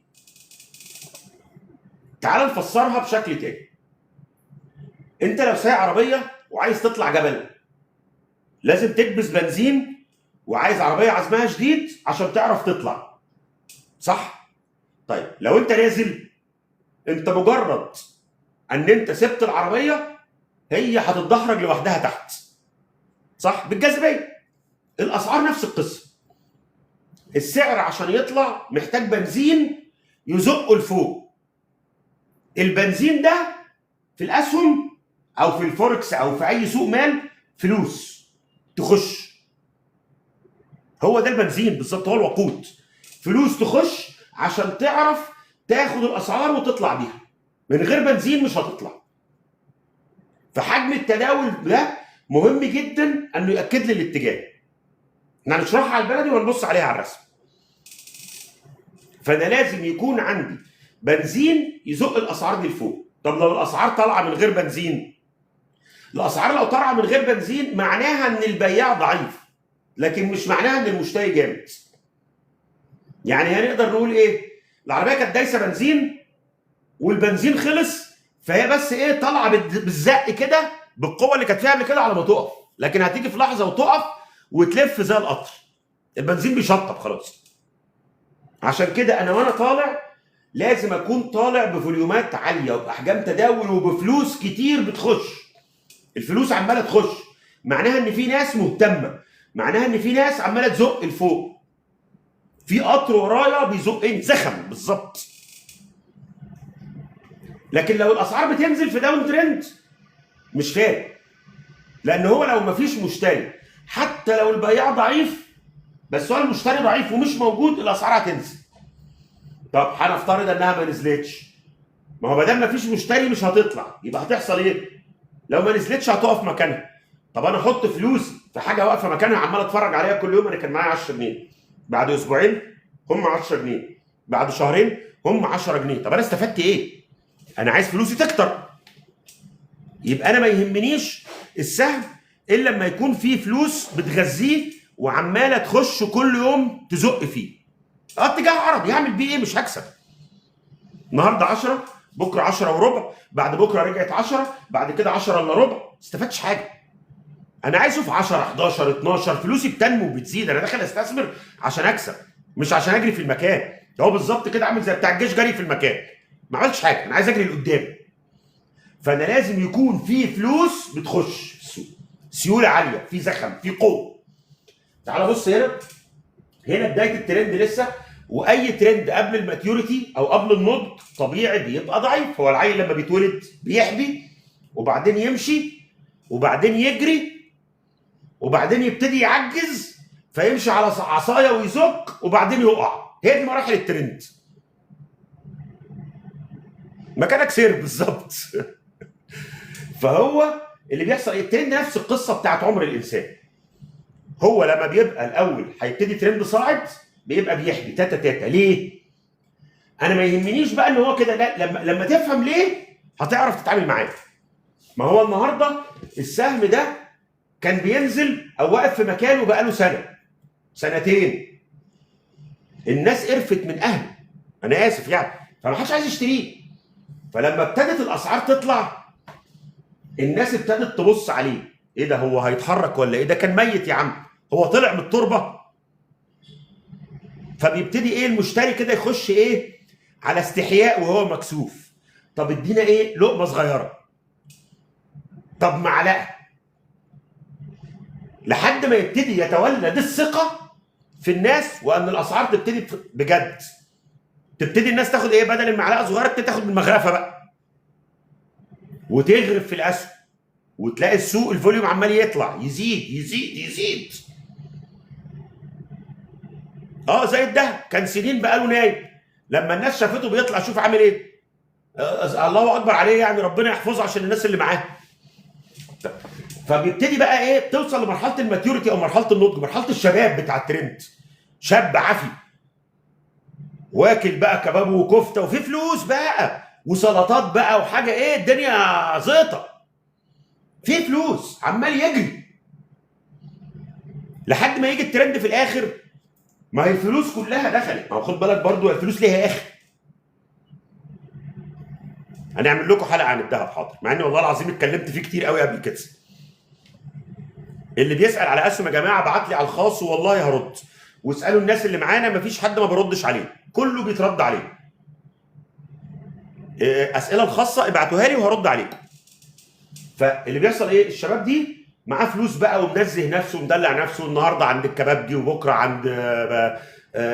تعال نفسرها بشكل تاني. انت لو سايق عربيه وعايز تطلع جبل لازم تكبس بنزين وعايز عربيه عزمها شديد عشان تعرف تطلع، صح؟ طيب لو انت نازل، انت مجرد ان انت سبت العربيه هي هتتدحرج لوحدها تحت، صح؟ بالجاذبيه. الاسعار نفس القصه. السعر عشان يطلع محتاج بنزين يزقه لفوق. البنزين ده في الاسهم او في الفوركس او في اي سوق مال فلوس تخش. هو ده البنزين بالظبط، هو الوقود. فلوس تخش عشان تعرف تاخد الاسعار وتطلع بيها. من غير بنزين مش هتطلع. فحجم التداول ده مهم جدا انه ياكد لي الاتجاه. احنا هنشرحها على البلدي ونبص عليها على الرسم. فانا لازم يكون عندي بنزين يزق الاسعار دي لفوق. طب لو الاسعار طالعه من غير بنزين، الاسعار لو طالعه من غير بنزين معناها ان البياع ضعيف، لكن مش معناها ان المشتري جامد. يعني هنقدر نقول ايه؟ العربيه كانت دايسه بنزين والبنزين خلص، فهي بس ايه طالعه بالزق كده بالقوه اللي كانت فيها قبل كده على ما تقف، لكن هتيجي في لحظه وتقف وتلف زي القطر. البنزين بيشطب خلاص. عشان كده انا وانا طالع لازم اكون طالع بفوليومات عاليه وباحجام تداول وبفلوس كتير بتخش. الفلوس عماله تخش معناها ان في ناس مهتمه، معناها ان في ناس عماله تزق لفوق. في قطر ورايا بيزقني زخم بالظبط. لكن لو الاسعار بتنزل في داون ترند مش فارق، لان هو لو مفيش مشتري حتى لو البياع ضعيف بس هو المشتري ضعيف ومش موجود الاسعار هتنزل. طب هنفترض انها ما نزلتش، ما هو ما دام مفيش مشتري مش هتطلع، يبقى هتحصل ايه؟ لو ما نزلتش هتقف مكانها. طب انا احط فلوس في حاجه واقفه مكانها عمال اتفرج عليها كل يوم. انا كان معايا 10 جنيه، بعد اسبوعين هم 10 جنيه، بعد شهرين هم 10 جنيه. طب انا استفدت ايه؟ انا عايز فلوسي تكتر. يبقى انا ما يهمنيش السهم الا لما يكون فيه فلوس بتغذيه وعماله تخش كل يوم تزق فيه. اتجاه عرضي هعمل بيه ايه؟ مش هكسب. النهارده 10، بكره 10 وربع، بعد بكره رجعت 10، بعد كده 10 الا ربع، ما استفدتش حاجه. انا عايزه في 10 11 12. فلوسي بتنمو وبتزيد. انا داخل استثمر عشان اكسب مش عشان اجري في المكان. هو بالظبط كده عامل زي بتاع الجيش جري في المكان، ما عملتش حاجه. انا عايز اجري لقدام. فانا لازم يكون في فلوس بتخش في السوق، سيوله عاليه، في زخم، في قوه. تعال بص هنا. هنا بدايه الترند لسه، واي ترند قبل الماتيوريتي او قبل النضج طبيعي بيبقى ضعيف. هو العيل لما بيتولد بيحبي وبعدين يمشي وبعدين يجري وبعدين يبتدي يعجز فيمشي على عصايه ويزق وبعدين يقع. هي دي مراحل الترند. مكانك سير بالظبط. فهو اللي بيحصل الترند نفس القصه بتاعت عمر الانسان. هو لما بيبقى الاول هيبتدي ترند صاعد بيبقى بيحبي تاتا تاتا. ليه؟ انا ما يهمنيش بقى ان هو كده، لا، لما تفهم ليه هتعرف تتعامل معاه. ما هو النهارده السهم ده كان بينزل او واقف في مكانه بقاله سنه سنتين، الناس قرفت من اهله، انا اسف يعني، فما حدش عايز يشتريه. فلما ابتدت الاسعار تطلع الناس ابتدت تبص عليه، ايه ده هو هيتحرك ولا ايه؟ ده كان ميت يا عم، هو طلع من التربه. فبيبتدي ايه المشتري كده يخش ايه على استحياء وهو مكسوف. طب ادينا ايه لقمه صغيره، طب معلقه، لحد ما يبتدي يتولد الثقه في الناس وان الاسعار تبتدي بجد. تبتدي الناس تاخد ايه بدل المعلقه صغيره، تبتدي تاخد بالمغرفه بقى وتغرف في الاسهم، وتلاقي السوق الفوليوم عمال يطلع يزيد يزيد يزيد. زي الدهب كان سنين بقاله نايم، لما الناس شافته بيطلع شوف عامل ايه، الله اكبر عليه، يعني ربنا يحفظه عشان الناس اللي معاه. فبيبتدي بقى ايه توصل لمرحله الماتيوريتي او مرحله النضج، مرحله الشباب بتاع الترند. شاب عافي واكل بقى كباب وكفته وفي فلوس بقى وسلطات بقى وحاجه ايه، الدنيا زيطه، في فلوس عمال يجري لحد ما يجي الترند في الاخر. ما هي الفلوس كلها دخلت، ما هو خد بالك برضو الفلوس ليها اخر. هنعمل لكم حلقه عن الذهب حاضر، مع اني والله العظيم اتكلمت فيه كتير قوي قبل كده. اللي بيسال على اسهم يا جماعه ابعت لي على الخاص والله هرد، واسالوا الناس اللي معانا، مفيش حد ما بردش عليه، كله بيترد عليه. اسئله الخاصه ابعتوها لي وهرد عليكم. فاللي بيحصل ايه، الشباب دي معاه فلوس بقى ومنزه نفسه ومدلع نفسه، النهارده عند الكباب دي وبكره عند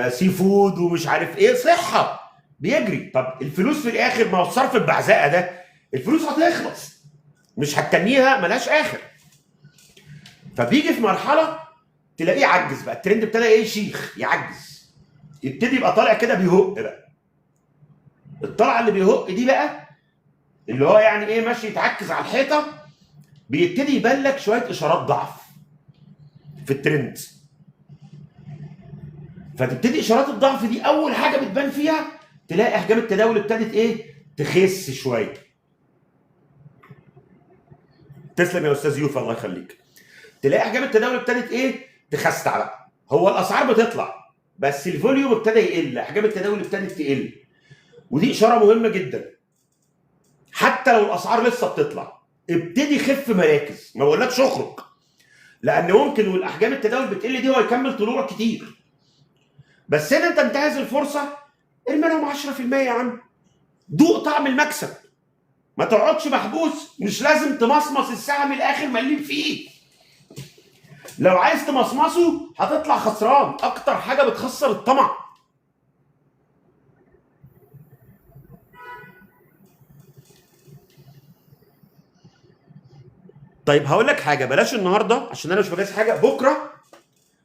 سي فود ومش عارف ايه، صحه بيجري. طب الفلوس في الاخر، ما هو الصرف البعزقه ده الفلوس هتخلص، مش هتتنيها ملهاش اخر. فبيجي في مرحله تلاقيه عجز بقى، الترند ابتدى ايه شيخ يعجز، يبتدي يبقى طالع كده بيهق بقى. الطلعه اللي بيهق دي بقى اللي هو يعني ايه ماشي يتعكز على الحيطه، بيبتدي يبان لك شويه اشارات ضعف في الترند. فتبتدي اشارات الضعف دي اول حاجه بتبان فيها تلاقي احجام التداول ابتدت ايه تخس شويه. تسلم يا استاذ يوفا الله يخليك. تلاقي احجام التداول ابتدت ايه تخستع بقى. هو الاسعار بتطلع بس الفوليوم ابتدى يقل، احجام التداول ابتدت تقل، ودي اشاره مهمه جدا. حتى لو الاسعار لسه بتطلع ابتدي خف مراكز، ما بقولكش اخرج، لان ممكن والاحجام التداول بتقل دي هو يكمل طلوع كتير، بس هنا انت انتهز الفرصه ارمي لهم 10% يا عم، دوق طعم المكسب، ما تقعدش محبوس. مش لازم تمصمص السهم الاخر مليم فيه، لو عايز تمصمصه هتطلع خسران. اكتر حاجه بتخسر الطمع. طيب هقول لك حاجه، بلاش النهارده عشان انا مش بجهز حاجه، بكره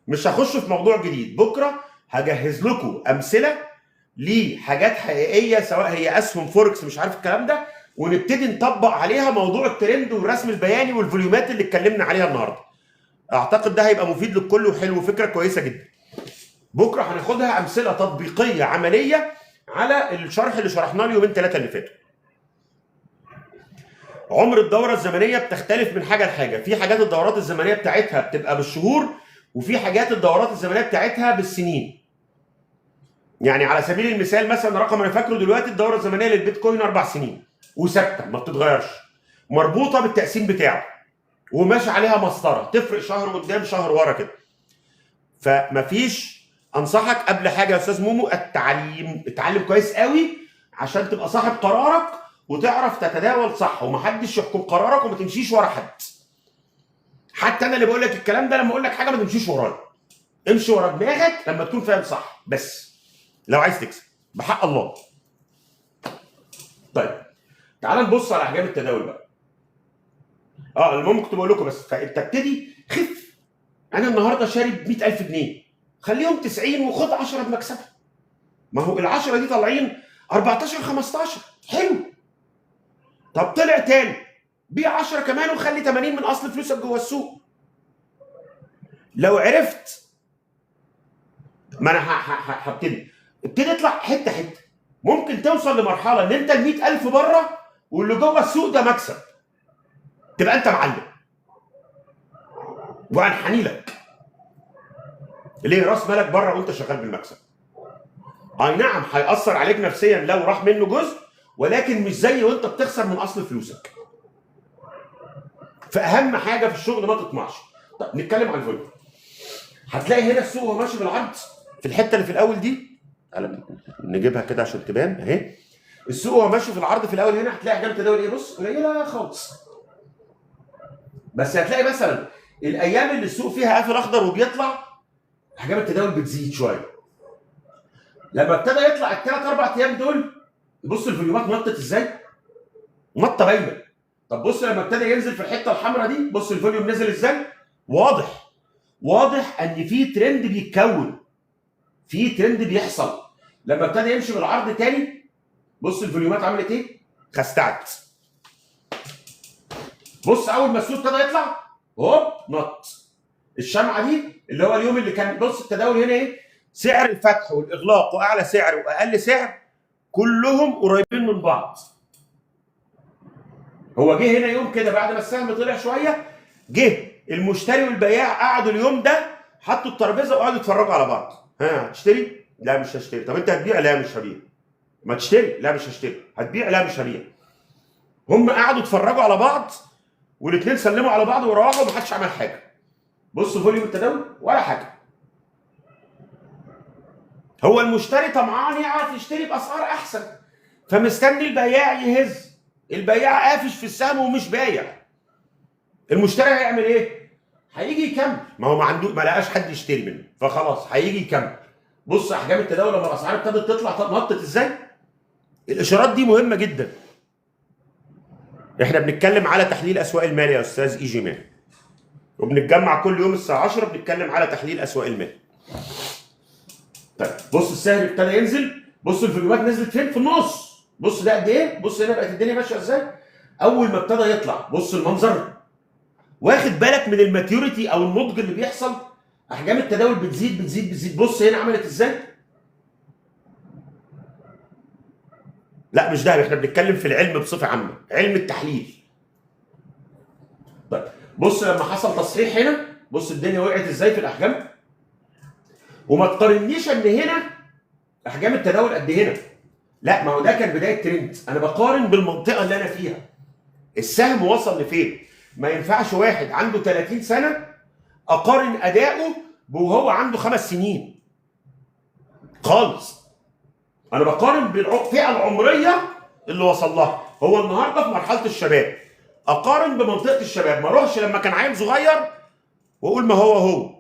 مش هخش في موضوع جديد، بكره هجهز لكم امثله لحاجات حقيقيه سواء هي اسهم فوركس مش عارف الكلام ده، ونبتدي نطبق عليها موضوع الترند والرسم البياني والفوليومات اللي اتكلمنا عليها النهارده. اعتقد ده هيبقى مفيد للكل وحلو وفكره كويسه جدا. بكره هناخدها امثله تطبيقيه عمليه على الشرح اللي شرحناه اليومين ثلاثه اللي فاتوا. عمر الدوره الزمنيه بتختلف من حاجه لحاجه، في حاجات الدورات الزمنيه بتاعتها بتبقى بالشهور، وفي حاجات الدورات الزمنيه بتاعتها بالسنين. يعني على سبيل المثال مثلا رقم انا فاكره دلوقتي، الدوره الزمنيه للبيتكوين 4 سنين وثابته ما بتتغيرش، مربوطه بالتقسيم بتاعه وماشي عليها مسطره تفرق شهر قدام شهر ورا كده. فمفيش، انصحك قبل حاجه يا استاذ مومو اتعلم كويس قوي عشان تبقى صاحب قرارك وتعرف تتداول صح، ومحدش يحكم قرارك وما تمشيش ورا حد. حتى انا اللي بقول لك الكلام ده لما اقول لك حاجه ما تمشيش ورايا، امشي ورا دماغك لما تكون فاهم صح بس لو عايز تكسب بحق الله. طيب تعال نبص على احجام التداول بقى. المهم كنت بقول لكم بس، فانت ابتدي خف. انا النهارده شارب 100,000 جنيه، خليهم 90 وخد 10 بمكسبها. ما هو ال 10 دي طالعين 14 15 حلو. طب طلع تاني، بيع 10 كمان وخلي 80 من اصل فلوسك جوه السوق. لو عرفت، ما انا ابتدي اطلع حته حته. ممكن توصل لمرحله ان انت ال 100,000 بره واللي جوه السوق ده مكسب، تبقى انت معلم وانحني لك. ليه؟ راس مالك بره وانت شغال بالمكسب. اي نعم هيأثر عليك نفسيا لو راح منه جزء، ولكن مش زي وانت بتخسر من اصل فلوسك. فاهم حاجه في الشغل ما تطمعش. طب نتكلم عن الفوليوم. هتلاقي هنا السوق وهو ماشي بالعرض في الحته اللي في الاول دي، نجيبها كده عشان تبان اهي. السوق وهو ماشي في العرض في الاول هنا هتلاقي احجام التداول ايه؟ بص قليله خالص. بس هتلاقي مثلا الايام اللي السوق فيها قافل اخضر وبيطلع، احجام التداول بتزيد شويه. لما ابتدى يطلع الثلاث اربع ايام دول، بص الفوليومات نطت ازاي؟ نطه باينه. طب بص لما ابتدى ينزل في الحته الحمراء دي، بص الفوليوم نزل ازاي؟ واضح ان في ترند بيتكون، في ترند بيحصل. لما ابتدى يمشي بالعرض تاني، بص الفوليومات عملت ايه؟ خستعت. بص اول ما السوق ابتدى يطلع هوب نط. الشمعه دي اللي هو اليوم اللي كان، بص التداول هنا ايه؟ سعر الفتح والاغلاق واعلى سعر واقل سعر كلهم قريبين من بعض. هو جه هنا يوم كده بعد ما السهم طلع شويه، جه المشتري والبياع قعدوا اليوم ده حطوا الترابيزه وقعدوا يتفرجوا على بعض. ها هتشتري؟ لا مش هشتري. طب انت هتبيع؟ لا مش هبيع. ما تشتري؟ لا مش هشتري. هتبيع؟ لا مش هبيع. هم قعدوا يتفرجوا على بعض والاثنين سلموا على بعض وروحوا ومحدش عمل حاجه. بص فوليوم التداول ولا حاجه. هو المشتري طمعان يعرف يشتري باسعار احسن، فمستني البياع يهز. البياع قافش في السهم ومش بايع. المشتري هيعمل ايه؟ هيجي يكمل. ما هو ما لقاش حد يشتري منه، فخلاص هيجي يكمل. بص احجام التداول لما الاسعار ابتدت تطلع نطت ازاي؟ الاشارات دي مهمه جدا. احنا بنتكلم على تحليل اسواق المال يا استاذ ايجي مان، وبنتجمع كل يوم الساعه 10 بنتكلم على تحليل اسواق المال. طيب بص السهم ابتدى ينزل، بص الفوليومات نزلت فين؟ في النص. بص ده قد ايه؟ بص هنا بقت الدنيا ماشيه ازاي؟ اول ما ابتدى يطلع بص المنظر. واخد بالك من الماتيوريتي او النضج اللي بيحصل؟ احجام التداول بتزيد بتزيد بتزيد. بص هنا عملت ازاي؟ لا مش ده، احنا بنتكلم في العلم بصفه عامه، علم التحليل. طيب بص لما حصل تصحيح هنا، بص الدنيا وقعت ازاي في الاحجام. وما تقارنيش ان هنا احجام التداول قد هنا، لا ما هو ده كان بدايه ترند. انا بقارن بالمنطقه اللي انا فيها. السهم وصل لفين؟ ما ينفعش واحد عنده 30 سنه اقارن اداؤه وهو عنده 5 سنين خالص. انا بقارن بالفئه العمريه اللي وصل لها. هو النهارده في مرحله الشباب، اقارن بمنطقه الشباب، ما اروحش لما كان عيل صغير واقول ما هو.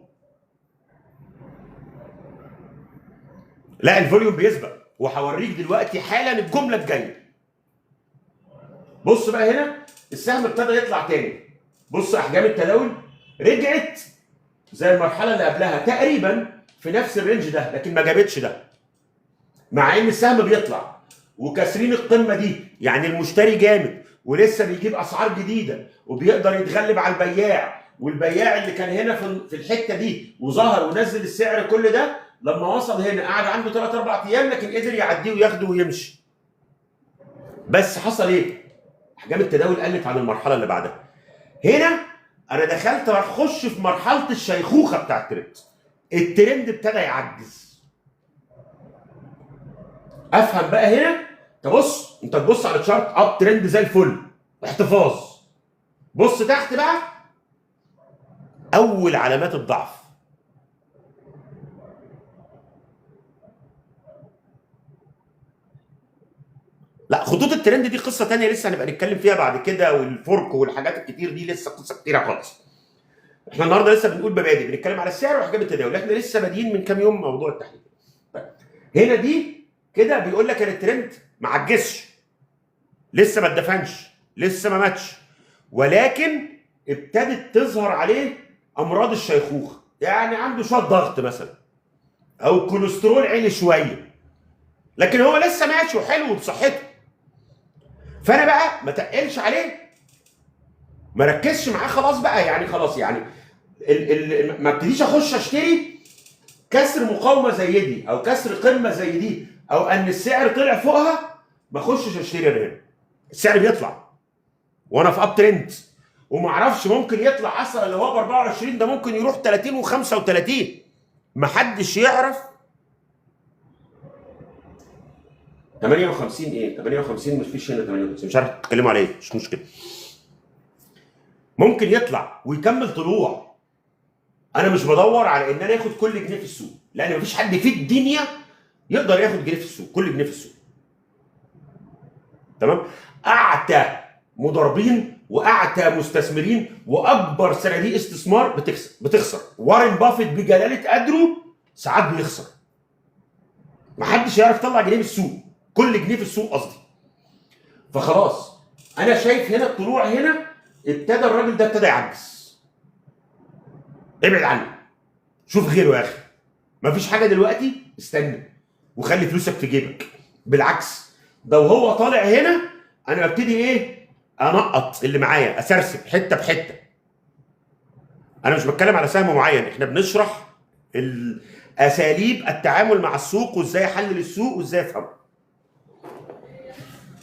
لا الفوليوم بيسبق، وهوريك دلوقتي حالا الجمله الجايه. بص بقى هنا السهم ابتدى يطلع تاني. بص احجام التداول رجعت زي المرحله اللي قبلها تقريبا في نفس الرينج ده، لكن ما جابتش ده. مع ان السهم بيطلع وكاسرين القمه دي، يعني المشتري جامد ولسه بيجيب اسعار جديده وبيقدر يتغلب على البياع، والبياع اللي كان هنا في الحته دي وظهر ونزل السعر كل ده، لما وصل هنا قعد عنده 3 4 ايام لكن قدر يعديه وياخده ويمشي. بس حصل ايه؟ احجام التداول قلت عن المرحله اللي بعدها. هنا انا دخلت اخش في مرحله الشيخوخه بتاع الترند. الترند ابتدى يعجز. افهم بقى هنا. تبص انت تبص على الشارت اب ترند زي الفل، احتفاظ. بص تحت بقى اول علامات الضعف. لا خطوط الترند دي قصه ثانيه لسه هنبقى نتكلم فيها بعد كده، والفرق والحاجات الكتير دي لسه قصه كتيره خالص. احنا النهارده لسه بنقول مبادئ، بنتكلم على السعر واحجام التداول. احنا لسه بادئين من كام يوم موضوع التحليل. هنا دي كده بيقول لك ان الترند ما عجزش، لسه ما اتدفنش، لسه ما ماتش، ولكن ابتدت تظهر عليه امراض الشيخوخه، يعني عنده شويه ضغط مثلا او كوليسترول عالي شويه، لكن هو لسه ماشي وحلو بصحته. فانا بقى ما تقلش عليه، ما ركزش معاه خلاص بقى، يعني خلاص يعني ما ابتديش اخش اشتري كسر مقاومه زي دي او كسر قمه زي دي، او ان السعر طلع فوقها ما اخشش اشتري انا هنا. السعر بيطلع وانا في اب ترند، وما اعرفش ممكن يطلع اصلا اللي هو ب 24 ده ممكن يروح 30 و35، ما حدش يعرف. 58 ايه 58 مش فيش هنا 58، مش عارف تتكلموا على ايه، مش مشكله. ممكن يطلع ويكمل طلوع. انا مش بدور على ان انا اخد كل جنيه في السوق، لان مفيش حد في الدنيا يقدر ياخد جنيه في السوق، كل جنيه في السوق. تمام؟ اعتى مضاربين واعتى مستثمرين واكبر صناديق استثمار بتخسر. وارن بافيت بجلاله قدره ساعات بيخسر. محدش يعرف يطلع جنيه في السوق، كل جنيه في السوق قصدي. فخلاص انا شايف هنا الطلوع، هنا ابتدى الراجل ده ابتدى يعجز. ابعد عنه، شوف غيره يا اخي. مفيش حاجه دلوقتي، استنى وخلي فلوسك في جيبك. بالعكس، ده وهو طالع هنا انا ببتدي ايه؟ انقط اللي معايا، اسرسب حته بحته. انا مش بتكلم على سهم معين، احنا بنشرح اساليب التعامل مع السوق وازاي احلل السوق وازاي افهمه.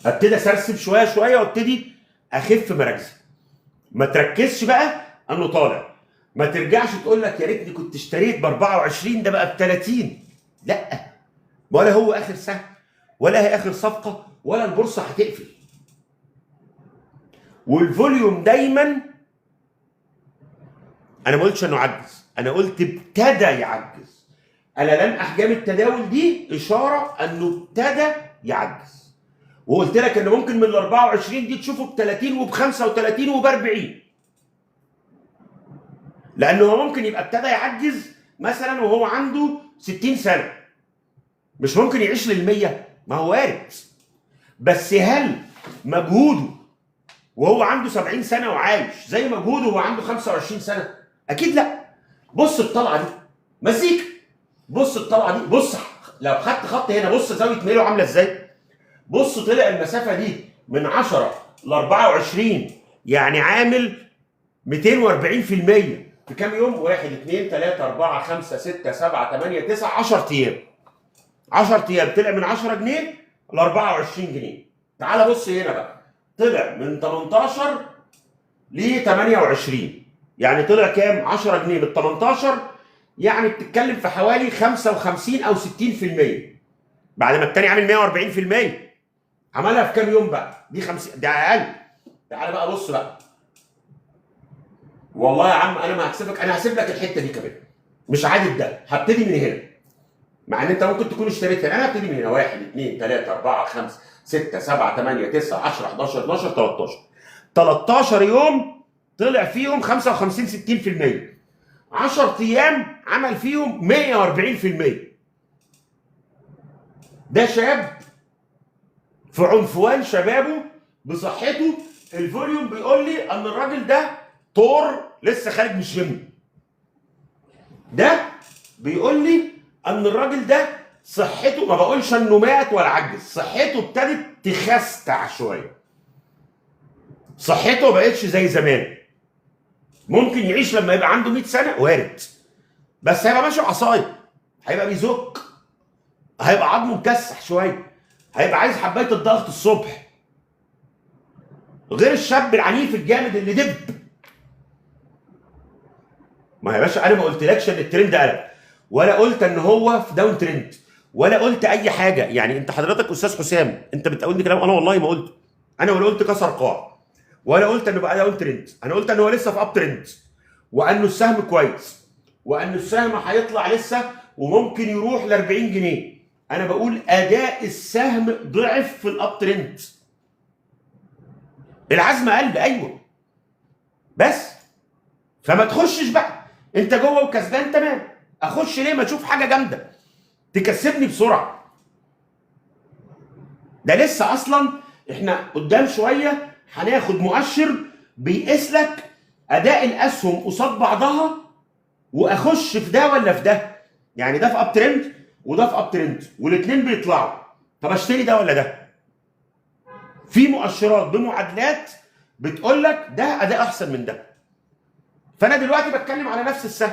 ابتدي اسرسب شويه شويه وابتدي اخف مراكزي. ما تركزش بقى انه طالع، ما ترجعش تقول لك يا ريتني كنت اشتريت ب 24 ده بقى ب 30. لا، ولا هو اخر سهم، ولا هي اخر صفقه، ولا البورصه هتقفل. والفوليوم دايما، انا ما قلتش انه عجز، انا قلت ابتدى يعجز. انا احجام التداول دي اشاره انه ابتدى يعجز. وقلت لك ان ممكن من ال 24 دي تشوفه ب 30 وب 35 وب 40، لانه هو ممكن يبقى ابتدى يعجز مثلا وهو عنده 60 سنه، مش ممكن يعيش لل 100، ما هو وارد. بس هل مجهوده وهو عنده 70 سنه وعايش زي مجهوده وهو عنده 25 سنه؟ اكيد لا. بص الطلعه دي مزيكا، بص الطلعه دي، بص لو خدت خط هنا، بص زاويه ميله عامله ازاي. بص طلع المسافه دي من 10 ل 24، يعني عامل 240% في كام يوم؟ 1 2 3 4 5 6 7 8 9 10 ايام. 10 ايام طلع من 10 جنيه ل 24 جنيه. تعال بص هنا بقى، طلع من 18 ل 28، يعني طلع كام؟ 10 جنيه بال 18، يعني بتتكلم في حوالي 55 او 60%، بعد ما التاني عامل 140%. عملها في كام يوم بقى؟ دي 50، ده اقل. تعال بقى بص بقى، والله يا عم انا ما هكسبك، انا هسيب لك الحته دي كمان، مش عادل ده، هبتدي من هنا. مع ان انت ممكن تكون اشتريت هنا، انا هبتدي من هنا 1 2 3 4 5 6 7 8 9 10 11 12 13. 13 يوم طلع فيهم 55 60%. 10 ايام عمل فيهم 140%. ده شاب في عنفوان شبابه بصحته. الفوليوم بيقول لي ان الراجل ده طور لسه خارج من الجيم. ده بيقول لي ان الراجل ده صحته، ما بقولش انه مات ولا عجز، صحته ابتدت تخستع شويه. صحته ما بقتش زي زمان. ممكن يعيش لما يبقى عنده 100 سنه، وارد، بس هيبقى ماشي عصايه، هيبقى بيزك، هيبقى عظمه مكسح شويه، هيبقى عايز حبايه الضغط الصبح، غير الشاب العنيف الجامد اللي دب. ما يا باشا انا ما قلتلكش ان الترند قلب، ولا قلت ان هو في داون ترند، ولا قلت اي حاجه. يعني انت حضرتك استاذ حسام، انت بتقولني كلام انا والله ما قلته. انا ولا قلت كسر قاع، ولا قلت انه بقى داون ترند. انا قلت ان هو لسه في اب ترند، وانه السهم كويس، وان السهم هيطلع لسه وممكن يروح ل 40 جنيه. انا بقول اداء السهم ضعف في الاب ترند. العزم قل، ايوه، بس فما تخشش بقى انت جوه وكسبان تمام. اخش ليه؟ ما اشوف حاجه جامده تكسبني بسرعه. ده لسه اصلا احنا قدام شويه هناخد مؤشر بيقيس لك اداء الاسهم قصاد بعضها واخش في ده ولا في ده. يعني ده في اب ترند وده في اب ترند والاثنين بيطلعوا، طب اشتري ده ولا ده؟ في مؤشرات بمعادلات بتقول لك ده اداء احسن من ده. فانا دلوقتي بتكلم على نفس السهم،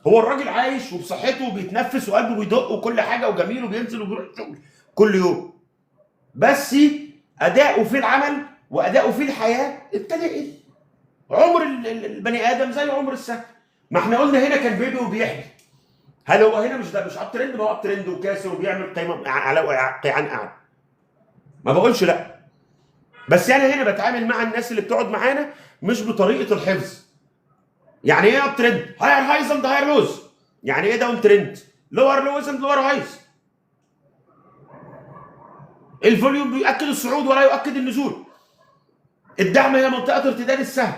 هو الراجل عايش وبصحته وبيتنفس وقلبه بيدق وكل حاجه وجميل وبينزل وبيروح الشغل كل يوم، بس اداؤه في العمل واداؤه في الحياه ابتدى يقل. عمر البني ادم زي عمر السهم. ما احنا قلنا هنا كان بيبي وبيحبي، هل هو هنا مش ده مش اب ترند؟ ما هو اب ترند وكاسر وبيعمل قيمه على قيعان قاعد، ما بقولش لا، بس انا هنا بتعامل مع الناس اللي بتقعد معانا مش بطريقه الحفظ. يعني ايه اب ترند؟ هاير هايز اند هاير لوز. يعني ايه داون ترند؟ لور لوز اند لور هايز. الفوليوم بيؤكد الصعود ولا يؤكد النزول. الدعم هي منطقه ارتداد السهم،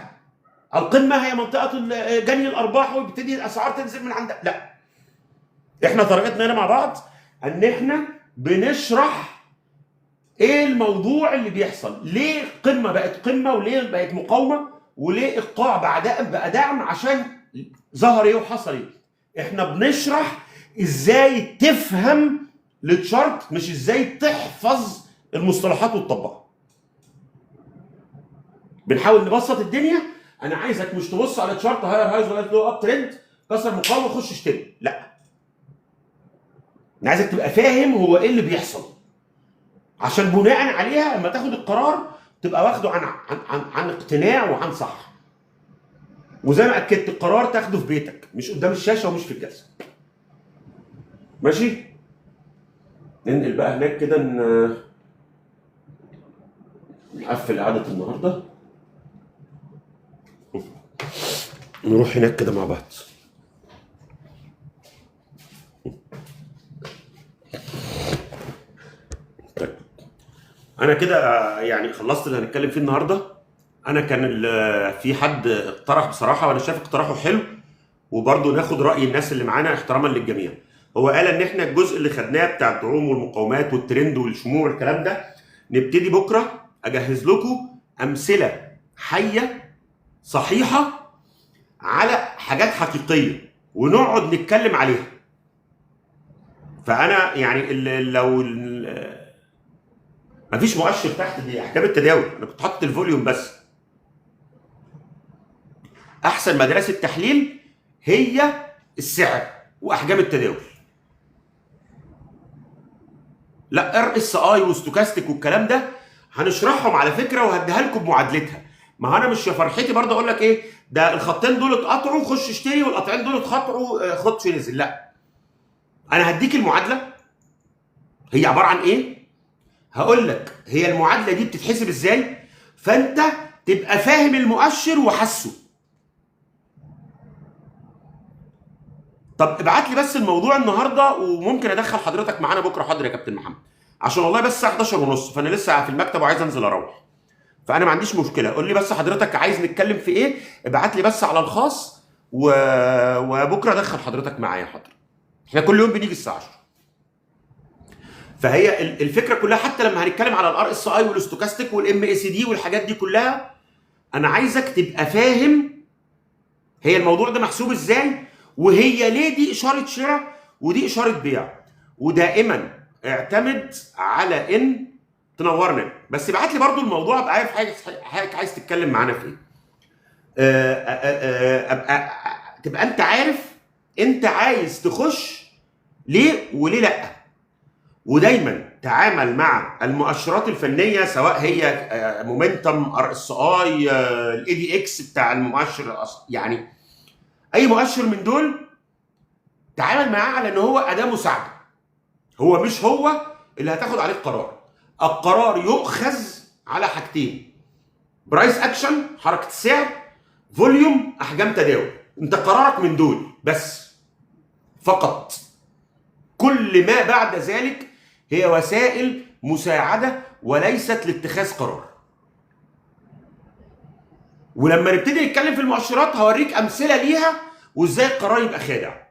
القمه هي منطقه جني الارباح ويبتدي الاسعار تنزل من عندها. لا، احنا طريقتنا هنا مع بعض ان احنا بنشرح ايه الموضوع اللي بيحصل، ليه القمه بقت قمه وليه بقت مقاومه وليه القاع بقى دعم، عشان ظهر ايه وحصل ايه. احنا بنشرح ازاي تفهم التشارت مش ازاي تحفظ المصطلحات وتطبقها. بنحاول نبسط الدنيا. انا عايزك مش تبص على تشارت هاير هايز ولا لو اب ترند كسر مقاومه خش اشتري، لا، انا عايزك تبقى فاهم هو ايه اللي بيحصل، عشان بناء عليها لما تاخد القرار تبقى واخده عن اقتناع وعن صح. وزي ما اكدت القرار تاخده في بيتك مش قدام الشاشه ومش في الجلسه. ماشي؟ ننقل بقى هناك كده نقفل قعده النهارده، نروح هناك كده مع بعض. طيب انا كده يعني خلصت اللي هنتكلم فيه النهارده. انا كان في حد اقترح بصراحه وانا شايف اقتراحه حلو، وبرضه ناخد راي الناس اللي معانا احتراما للجميع. هو قال ان احنا الجزء اللي خدناه بتاع الدعوم والمقاومات والترند والشموع والكلام ده نبتدي بكره اجهز لكم امثله حيه صحيحه على حاجات حقيقيه ونقعد نتكلم عليها. فانا يعني لو مفيش مؤشر تحت دي احكام التداول، انا كنت حاطط الفوليوم بس. احسن مدرسه تحليل هي السعر واحجام التداول، لا ار اس اي وستوكاستيك والكلام ده هنشرحهم على فكره وهديها لكم بمعادلتها. ما انا مش يا فرحتي برضه اقول لك ايه ده الخطين دول اتقطعوا خش اشتري والقطعين دول اتقطعوا خد في نزل، لا، انا هديك المعادله هي عباره عن ايه، هقول لك هي المعادله دي بتتحسب ازاي، فانت تبقى فاهم المؤشر وحاسه. طب ابعت لي بس الموضوع النهارده وممكن ادخل حضرتك معانا بكره. حاضر يا كابتن محمد، عشان والله بس الساعه 11 ونص فانا لسه في المكتب وعايز انزل اروح، فانا ما عنديش مشكله. قول لي بس حضرتك عايز نتكلم في ايه، ابعت لي بس على الخاص وبكره ادخل حضرتك معايا. حاضر، احنا كل يوم بنيجي الساعه 10. فهي الفكره كلها حتى لما هنتكلم على الار اس اي والاستوكاستيك والام اي سي دي والحاجات دي كلها، انا عايزك تبقى فاهم هي الموضوع ده محسوب ازاي، وهي ليه دي اشاره شراء ودي اشاره بيع. ودائما اعتمد على ان تنورنا، بس ابعت لي برضو الموضوع ابقى عارف حاجه عايز تتكلم معانا في ايه. ابقى تبقى انت عارف انت عايز تخش ليه وليه لا. ودايما تعامل مع المؤشرات الفنيه سواء هي مومنتم ار اس اي الاي دي اكس بتاع المؤشر الاصلي، يعني اي مؤشر من دول تعامل معاه على ان هو اداه مساعده، هو مش هو اللي هتاخد عليه القرار. القرار يؤخذ على حاجتين: برايس اكشن حركه السعر، فوليوم احجام تداول. انت قرارك من دول بس فقط، كل ما بعد ذلك هي وسائل مساعده وليست لاتخاذ قرار. ولما نبتدي نتكلم في المؤشرات هوريك امثله ليها وازاي القرار يبقى خادع.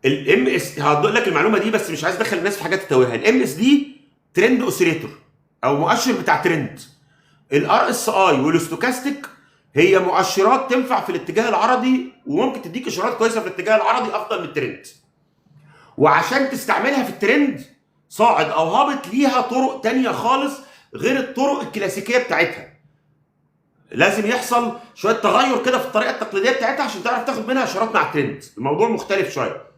الام اس هقول لك المعلومه دي بس مش عايز ادخل الناس في حاجات تتوهها. الام اس دي ترند اوسيليتور او مؤشر بتاع ترند. الار اس اي والستوكاستيك هي مؤشرات تنفع في الاتجاه العرضي وممكن تديك اشارات كويسه في الاتجاه العرضي افضل من الترند. وعشان تستعملها في الترند صاعد او هابط ليها طرق تانية خالص غير الطرق الكلاسيكيه بتاعتها. لازم يحصل شويه تغير كده في الطريقه التقليديه بتاعتها عشان تعرف تاخد منها اشارات مع الترند. الموضوع مختلف شويه.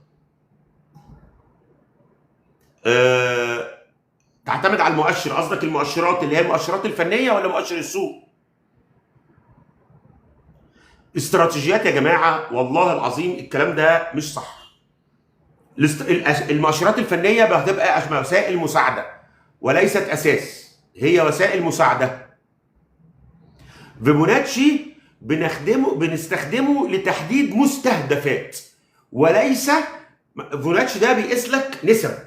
تعتمد على المؤشر. قصدك المؤشرات اللي هي المؤشرات الفنيه ولا مؤشر السوق؟ استراتيجيات يا جماعه والله العظيم الكلام ده مش صح. المؤشرات الفنيه بتبقى وسائل مساعده وليست اساس، هي وسائل مساعده. فيبوناتشي بنستخدمه لتحديد مستهدفات وليس فيبوناتشي ده بيقيس لك نسب.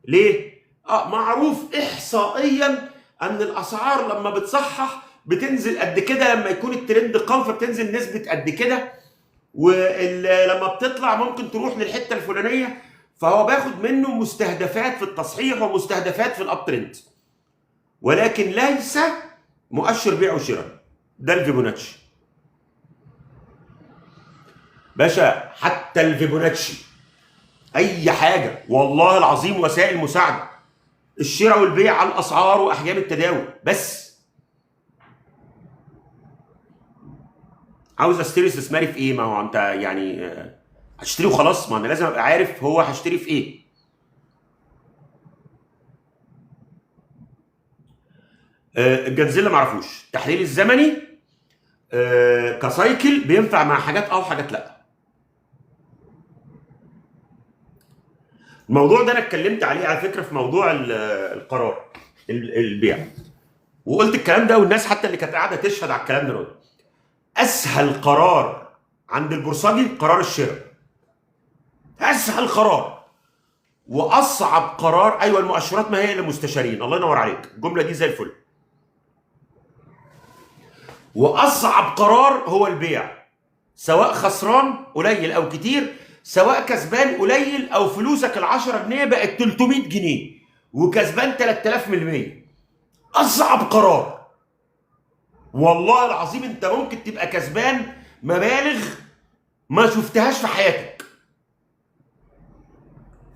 ليه؟ معروف احصائيا ان الاسعار لما بتصحح بتنزل قد كده، لما يكون الترند قوي فبتنزل نسبه قد كده، ولما بتطلع ممكن تروح للحته الفلانيه. فهو باخد منه مستهدفات في التصحيح ومستهدفات في الاب ترند، ولكن ليس مؤشر بيع وشراء. ده الفيبوناتشي باشا. حتى الفيبوناتشي اي حاجه والله العظيم وسائل مساعده. الشراء والبيع على الاسعار واحجام التداول بس. عاوز اشتري استثماري في ايه؟ ما هو انت يعني هشتري وخلاص، ما انا لازم ابقى عارف هو هشتري في ايه. الجنزيلا ما اعرفوش. التحليل الزمني كسايكل بينفع مع حاجات وحاجات لا. الموضوع ده انا اتكلمت عليه على فكره في موضوع القرار البيع، وقلت الكلام ده والناس حتى اللي كانت قاعده تشهد على الكلام ده. اسهل قرار عند البورصجي قرار الشراء، اسهل قرار. واصعب قرار ايوه المؤشرات ما هي الا مستشارين. الله ينور عليك، الجمله دي زي الفل. واصعب قرار هو البيع، سواء خسران قليل او كتير، سواء كسبان قليل او فلوسك ال10 جنيه بقت 300 جنيه وكسبان 3000%. اصعب قرار والله العظيم. انت ممكن تبقى كسبان مبالغ ما شفتهاش في حياتك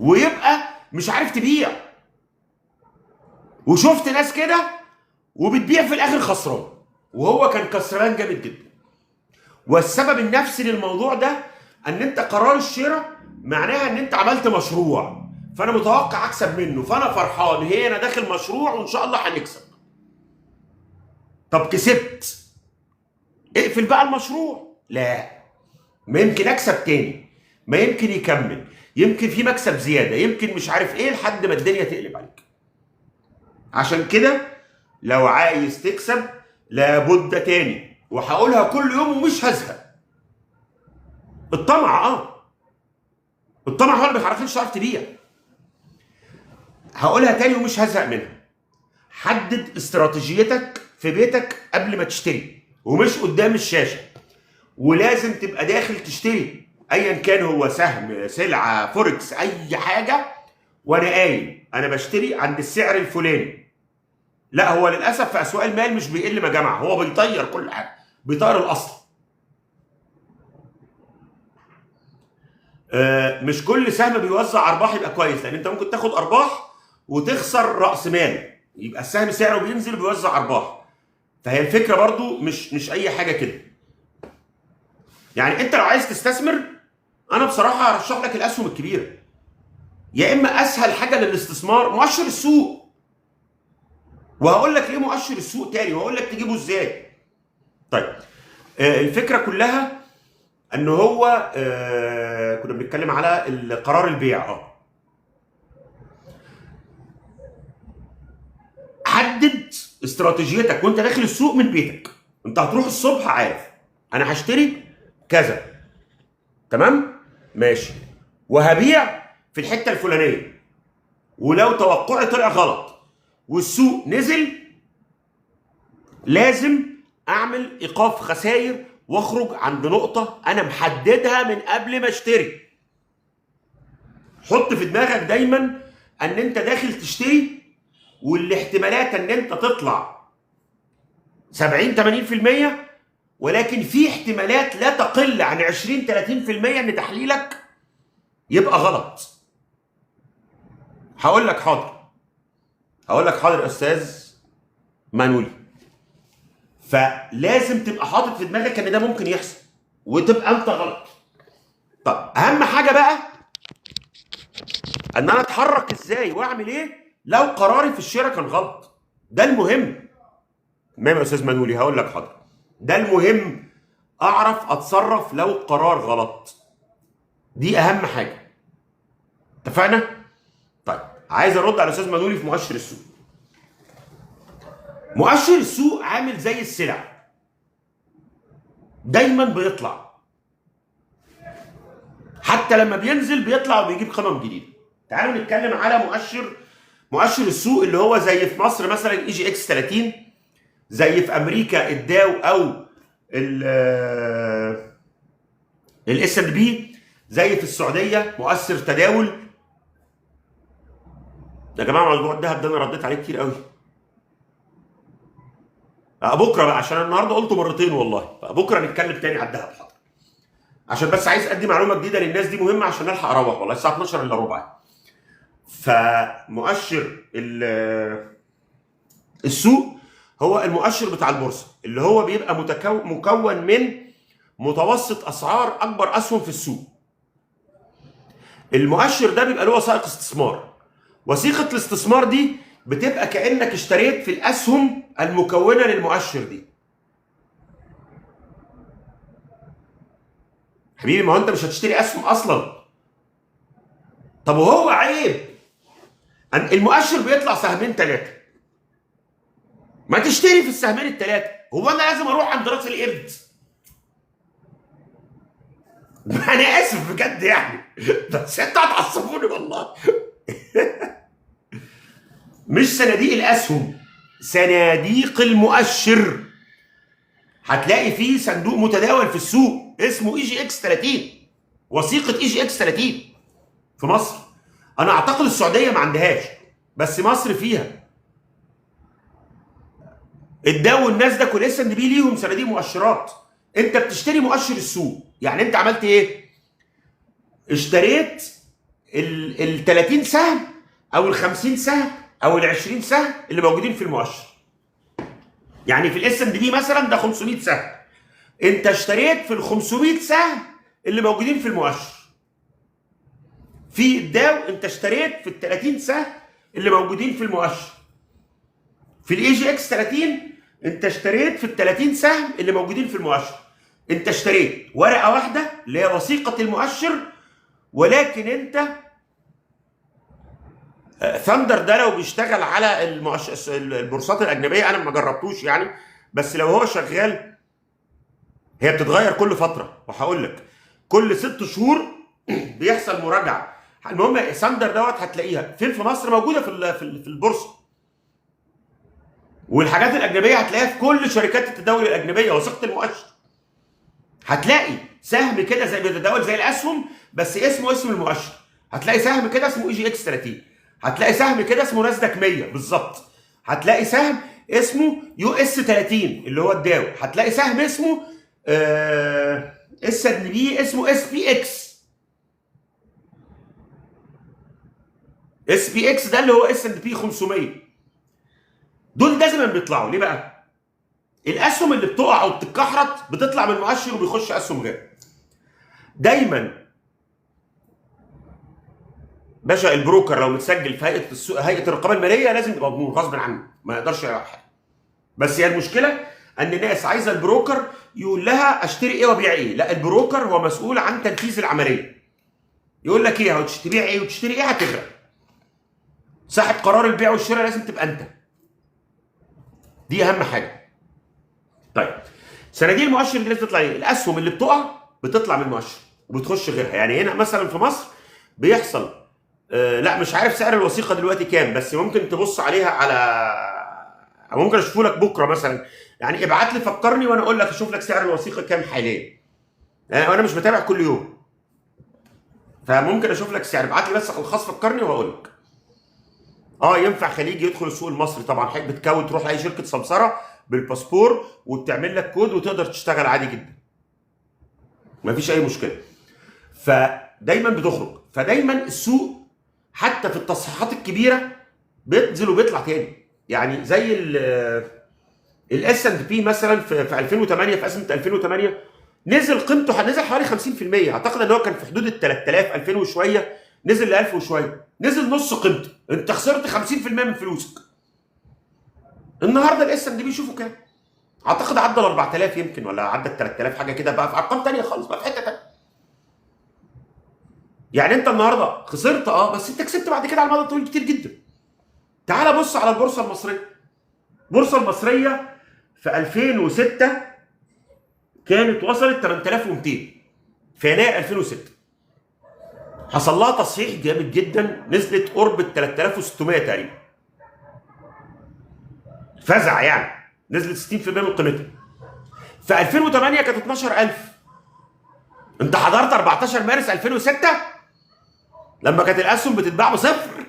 ويبقى مش عارف تبيع. وشفت ناس كده وبتبيع في الاخر خسران وهو كان كسران جامد جدا. والسبب النفسي للموضوع ده ان انت قرار الشراء معناها ان انت عملت مشروع، فانا متوقع اكسب منه، فانا فرحان، هي انا داخل مشروع وان شاء الله هنكسب. طب كسبت، اقفل بقى المشروع. لا، ما يمكن اكسب تاني، ما يمكن يكمل، يمكن في مكسب زياده، يمكن مش عارف ايه، لحد ما الدنيا تقلب عليك. عشان كده لو عايز تكسب لابد تاني، وهقولها كل يوم ومش هزهق. الطمع الطمع هو اللي بيخليكش تعرف تبيع. هقولها تاني ومش هزهق منها. حدد استراتيجيتك في بيتك قبل ما تشتري ومش قدام الشاشه. ولازم تبقى داخل تشتري ايا كان، هو سهم، سلعه، فوركس، اي حاجه، وانا قايل انا بشتري عند السعر الفلاني. لا، هو للاسف في اسواق المال مش بيقل ما جمع، هو بيطير كل حاجه، بيطير الاصل. مش كل سهم بيوزع ارباح يبقى كويس، لان انت ممكن تاخد ارباح وتخسر راس مال، يبقى السهم سعره بينزل وبيوزع ارباح. فهي الفكره برضو مش اي حاجه كده. يعني انت لو عايز تستثمر، انا بصراحه هرشح لك الاسهم الكبيره. يا اما اسهل حاجه للاستثمار مؤشر السوق، وهقول لك ليه مؤشر السوق تاني، وهقول لك تجيبه ازاي. طيب الفكره كلها ان هو كنا بنتكلم على قرار البيع. حدد استراتيجيتك وانت داخل السوق من بيتك. انت هتروح الصبح عارف انا هشتري كذا، تمام ماشي، وهبيع في الحته الفلانيه، ولو توقعي طلع غلط والسوق نزل لازم اعمل ايقاف خسائر واخرج عند نقطه انا محددها من قبل ما اشتري. حط في دماغك دايما ان انت داخل تشتري، والاحتمالات ان انت تطلع 70 80%، ولكن في احتمالات لا تقل عن 20 30% ان تحليلك يبقى غلط. هقول لك حاضر يا استاذ مانولي. فلازم تبقى حاطط في دماغك ان ده ممكن يحصل وتبقى انت غلط. طب اهم حاجه بقى ان انا اتحرك ازاي واعمل ايه لو قراري في الشراء كان غلط. ده المهم. تمام يا استاذ مانولي، هقول لك حاضر. ده المهم، اعرف اتصرف لو قرار غلط. دي اهم حاجه. اتفقنا؟ طيب عايز ارد على الاستاذ مانولي في مؤشر السوق. مؤشر السوق عامل زي السلع، دايما بيطلع، حتى لما بينزل بيطلع وبيجيب قمم جديده. تعالوا نتكلم على مؤشر السوق اللي هو زي في مصر مثلا اي جي اكس 30، زي في امريكا الداو او الاس اند بي، زي في السعوديه مؤشر تداول. يا جماعه موضوع الذهب ده انا رديت عليه كتير قوي. بكره بقى، عشان النهارده قلته مرتين والله، بكره نتكلم تاني على الذهب حاضر. عشان بس عايز ادي معلومه جديده للناس دي، مهمه عشان نلحق اروح والله الساعه 12 الا ربع. فمؤشر السوق هو المؤشر بتاع البورصه، اللي هو بيبقى مكون من متوسط اسعار اكبر اسهم في السوق. المؤشر ده بيبقى له وثائق استثمار. وثيقه الاستثمار دي بتبقى كانك اشتريت في الاسهم المكونه للمؤشر دي. حبيبي ما هو انت مش هتشتري اسهم اصلا. طب وهو عيب ان المؤشر بيطلع سهمين ثلاثه، ما تشتري في السهمين الثلاثه. هو انا لازم اروح عند راس القرد؟ انا اسف بجد يعني، بس انتوا هتعصبوني والله. مش صناديق الاسهم، صناديق المؤشر. هتلاقي فيه صندوق متداول في السوق اسمه اي جي اكس 30، وثيقه اي جي اكس 30 في مصر. انا اعتقد السعوديه ما عندهاش، بس مصر فيها. الداو والناسداك والاس ان بي ليهم صناديق مؤشرات. انت بتشتري مؤشر السوق، يعني انت عملت ايه؟ اشتريت ال 30 سهم او ال 50 سهم او ال 20 سهم اللي موجودين في المؤشر. يعني في الاس ان بي مثلا ده 500 سهم، انت اشتريت في ال 500 سهم اللي موجودين في المؤشر. في الداو انت اشتريت في ال 30 سهم اللي موجودين في المؤشر. في الاي جي اكس 30 انت اشتريت في ال 30 سهم اللي موجودين في المؤشر. انت اشتريت ورقه واحده اللي هي وثيقه المؤشر، ولكن انت ثاندر ده لو بيشتغل على البورصات الاجنبيه، انا ما جربتوش يعني، بس لو هو شغال هي بتتغير كل فتره. وهقول لك كل 6 شهور بيحصل مراجعه. المهم ثاندر دوت هتلاقيها فين في مصر؟ موجوده في البورصه. والحاجات الاجنبيه هتلاقيها في كل شركات التداول الاجنبيه، وثيقه المؤشر. هتلاقي سهم كده زي بيتداول زي الاسهم، بس اسم المؤشر. هتلاقي سهم كده اسمه اي جي اكس 30، هتلاقي سهم كده اسمه ناسداك 100 بالظبط، هتلاقي سهم اسمه يو اس 30 اللي هو الداو، هتلاقي سهم اسمه اس ان بي اسمه اس بي اكس. اس بي اكس ده اللي هو اس ان بي 500. دول دايما بيطلعوا ليه بقى؟ الاسهم اللي بتقع او بتتكحرت بتطلع من المؤشر وبيخش اسهم غير. دايما باشا البروكر لو متسجل في هيئه الرقابه الماليه لازم يبقى مضمون غصب عنه، ما يقدرش يعمل حاجه. بس هي المشكله ان الناس عايزه البروكر يقول لها اشتري ايه وابيع ايه. لا، البروكر هو مسؤول عن تنفيذ العمليه. يقول لك ايه تبيع ايه وتشتري ايه هتغرق. صاحب قرار البيع والشراء لازم تبقى انت. دي اهم حاجه. طيب صناديق المؤشر دي لازم تطلع ايه؟ الاسهم اللي بتقع بتطلع من المؤشر وبتخش غيرها. يعني هنا مثلا في مصر بيحصل لا مش عارف سعر الوثيقه دلوقتي كام، بس ممكن تبص عليها على ممكن اشوفه لك بكره مثلا. يعني ابعت لي فكرني وانا اقول لك اشوف لك سعر الوثيقه كام حاليا. انا مش بتابع كل يوم. فممكن اشوف لك سعر، ابعت لي بس الخاص فكرني وهقول لك. ينفع خليجي يدخل السوق المصري طبعا، حضرتك بتكون تروح لاي شركه سمسره بالباسبور وبتعمل لك كود وتقدر تشتغل عادي جدا، مفيش اي مشكله. فدايما بتخرج، فدايما السوق حتى في التصحيحات الكبيره بينزل وبيطلع تاني. يعني زي الاس اند بي مثلا في 2008، في ازمه 2008 نزل قيمته، نزل حوالي 50%. اعتقد ان هو كان في حدود ال 3000 2000 وشويه، نزل ل 1000 وشويه، نزل نص قيمته، انت خسرت 50% من فلوسك. النهارده الاس اند بي شوفوا كام، اعتقد عدى ال 4000 يمكن، ولا عدى ال 3000 حاجه كده، بقى في ارقام ثانيه خالص، بقى في حته ثانيه. يعني انت النهارده خسرت بس انت كسبت بعد كده على المدى الطويل كتير جدا. تعال بص على البورصه المصريه. البورصه المصريه في 2006 كانت وصلت 8200 في يناير 2006. حصل لها تصحيح جامد جدا، نزلت قرب ال 3600 تقريبا. فزع يعني، نزلت 60% من قيمتها. في 2008 كانت 12000. انت حضرت 14 مارس 2006 لما كانت الاسهم بتتباع بصفر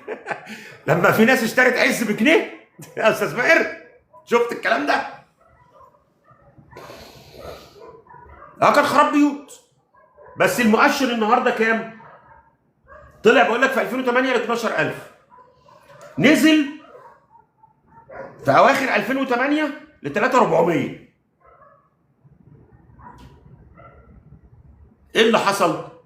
لما في ناس اشترت عز بجنيه يا استاذ ماهر، شفت الكلام ده؟ كان خراب بيوت. بس المؤشر النهارده كام؟ طلع بقول لك في 2008 ل 12000، نزل في اواخر 2008 ل 3400. ايه اللي حصل؟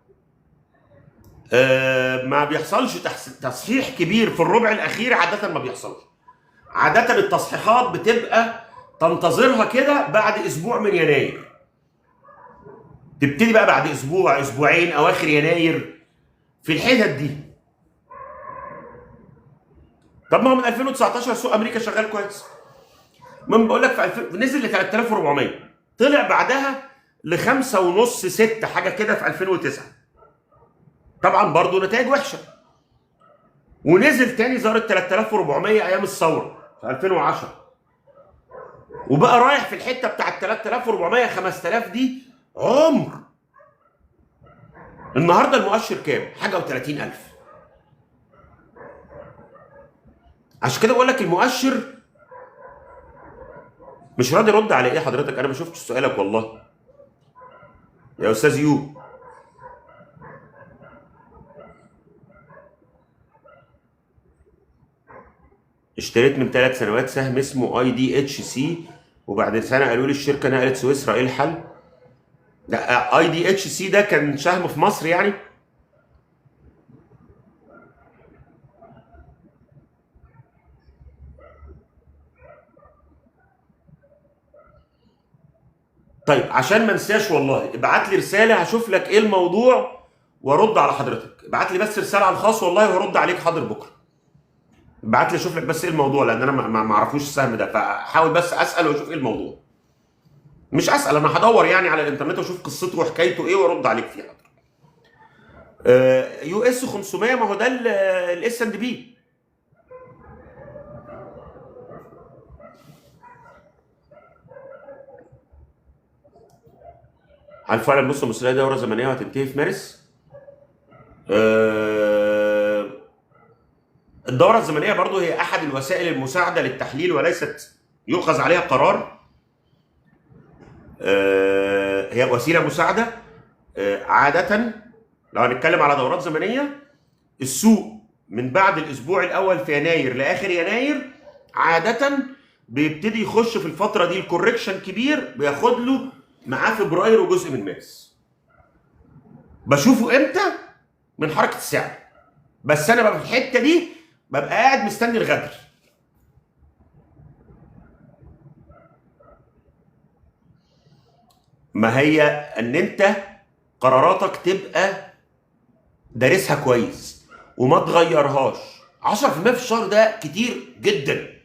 ما بيحصلش تصحيح كبير في الربع الاخير، عاده ما بيحصلش. عاده التصحيحات بتبقى تنتظرها كده بعد اسبوع من يناير، تبتدي بقى بعد اسبوع اسبوعين اواخر يناير في الحتت دي. طب ما هو من 2019 سوق امريكا شغال كويس. المهم بقول لك في نزل ل 3400، طلع بعدها ل 5.5 6 حاجه كده في 2009. طبعا برضه نتائج وحشه، ونزل تاني زار ال 3400 ايام الثوره في 2010، وبقى رايح في الحته بتاعت 3400 5000 دي عمر. النهارده المؤشر كام؟ حاجه و30000. عشان كده بقول لك المؤشر مش راضي يرد على ايه حضرتك. انا ما شفتش سؤالك والله يا استاذ يو. اشتريت من 3 سنوات سهم اسمه IDHC، وبعد سنه قالوا لي الشركه نقلت سويسرا، ايه الحل؟ لا IDHC ده كان سهم في مصر يعني. طيب عشان ما انساش والله، ابعت لي رساله هشوف لك ايه الموضوع وارد على حضرتك. ابعت لي بس رساله على الخاص والله وهرد عليك حاضر بكره. ابعت لي اشوف لك بس ايه الموضوع، لان انا ما اعرفوش السهم ده، فحاول بس اسال واشوف ايه الموضوع. مش اسال، انا هدور يعني على الانترنت واشوف قصته وحكايته ايه وارد عليك فيها. US 500 ما هو ده الاس اند بي. هل فعلا البورصه المصريه دوره زمنيه وهتنتهي في مارس؟ الدوره الزمنيه برضو هي احد الوسائل المساعده للتحليل وليست يؤخذ عليها قرار. هي وسيله مساعده. عاده لو هنتكلم على دورات زمنيه، السوق من بعد الاسبوع الاول في يناير لاخر يناير عاده بيبتدي يخش في الفتره دي الكوركشن كبير، بياخد له معاه فبراير وجزء من مارس. بشوفه امتى؟ من حركه السعر. بس انا بقى في الحته دي ببقى قاعد مستني الغدر. ما هي ان انت قراراتك تبقى دارسها كويس وما تغيرهاش. 10% في الشهر ده كتير جدا.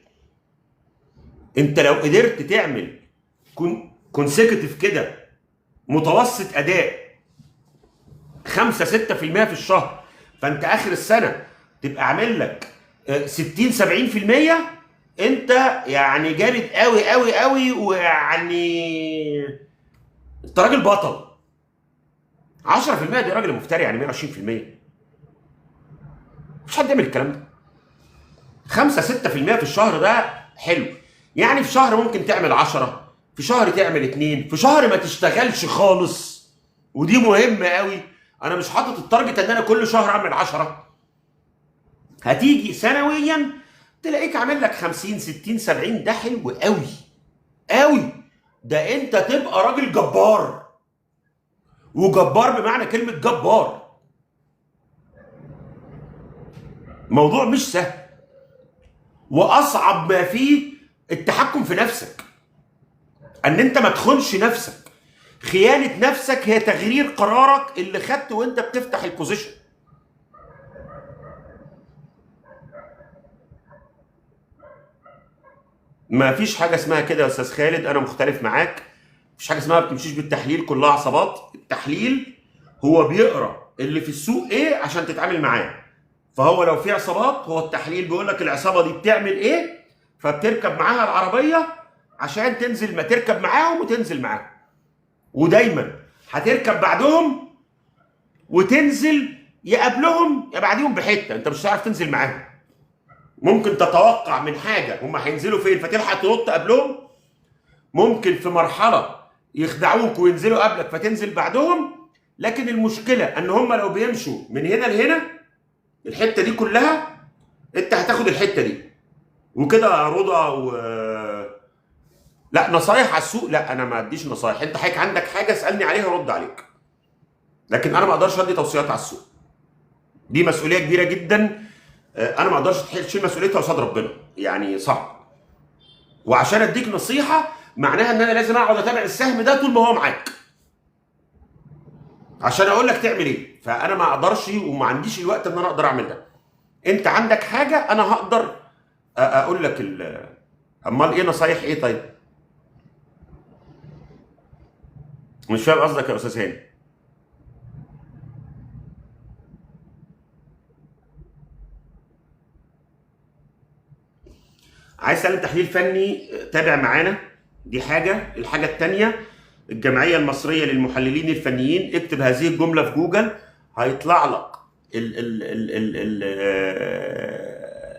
انت لو قدرت تعمل كونسيكتيف كده متوسط اداء 5 6% في الشهر، فانت اخر السنه تبقى عامل لك 60 70%، انت يعني جامد قوي قوي قوي، ويعني انت راجل بطل. 10% دي راجل مفتري، يعني 120%. مش حد يعمل الكلام ده. 5 6% في الشهر ده حلو. يعني في شهر ممكن تعمل 10، في شهر تعمل 2، في شهر ما تشتغلش خالص. ودي مهمه قوي. انا مش حاطط التارجت ان انا كل شهر اعمل 10. هتيجي سنويا تلاقيك عامل لك 50 60 70. ده حلو قوي قوي. ده انت تبقى راجل جبار. وجبار بمعنى كلمه جبار. موضوع مش سهل. واصعب ما فيه التحكم في نفسك، ان انت ما تخونش نفسك. خيانه نفسك هي تغيير قرارك اللي خدته وانت بتفتح البوزيشن. ما فيش حاجه اسمها كده يا استاذ خالد، انا مختلف معاك. مفيش حاجه اسمها ما بتمشيش بالتحليل كلها عصابات. التحليل هو بيقرا اللي في السوق ايه عشان تتعامل معاه. فهو لو في عصابات، هو التحليل بيقول لك العصابه دي بتعمل ايه، فبتركب معاها العربيه عشان تنزل، ما تركب معاهم وتنزل معاهم. ودايما هتركب بعدهم وتنزل يا قبلهم يا بعديهم بحته، انت مش هتعرف تنزل معاهم. ممكن تتوقع من حاجه هم هينزلوا فين فتلحق تنط قبلهم. ممكن في مرحله يخدعوك وينزلوا قبلك فتنزل بعدهم. لكن المشكله ان هم لو بيمشوا من هنا لهنا الحته دي كلها، انت هتاخد الحته دي وكده رضا لا نصايح على السوق، لا انا ما اديش نصايح. انت حضرتك عندك حاجه اسالني عليها ارد عليك، لكن انا ما اقدرش ادي توصيات على السوق. دي مسؤوليه كبيره جدا. انا ما اقدرش اشيل مسؤوليتها قصاد ربنا، يعني صعب. وعشان اديك نصيحه معناها ان انا لازم اقعد اتابع السهم ده طول ما هو معاك عشان اقول لك تعمل ايه. فانا ما اقدرش وما عنديش الوقت ان انا اقدر اعمل ده. انت عندك حاجه انا هقدر اقول لك امال ايه نصايح ايه؟ طيب مش فاهم قصدك يا استاذ هاني. عايز تعمل تحليل فني تابع معانا، دي حاجه. الحاجه الثانيه الجمعيه المصريه للمحللين الفنيين، اكتب هذه الجمله في جوجل هيطلع لك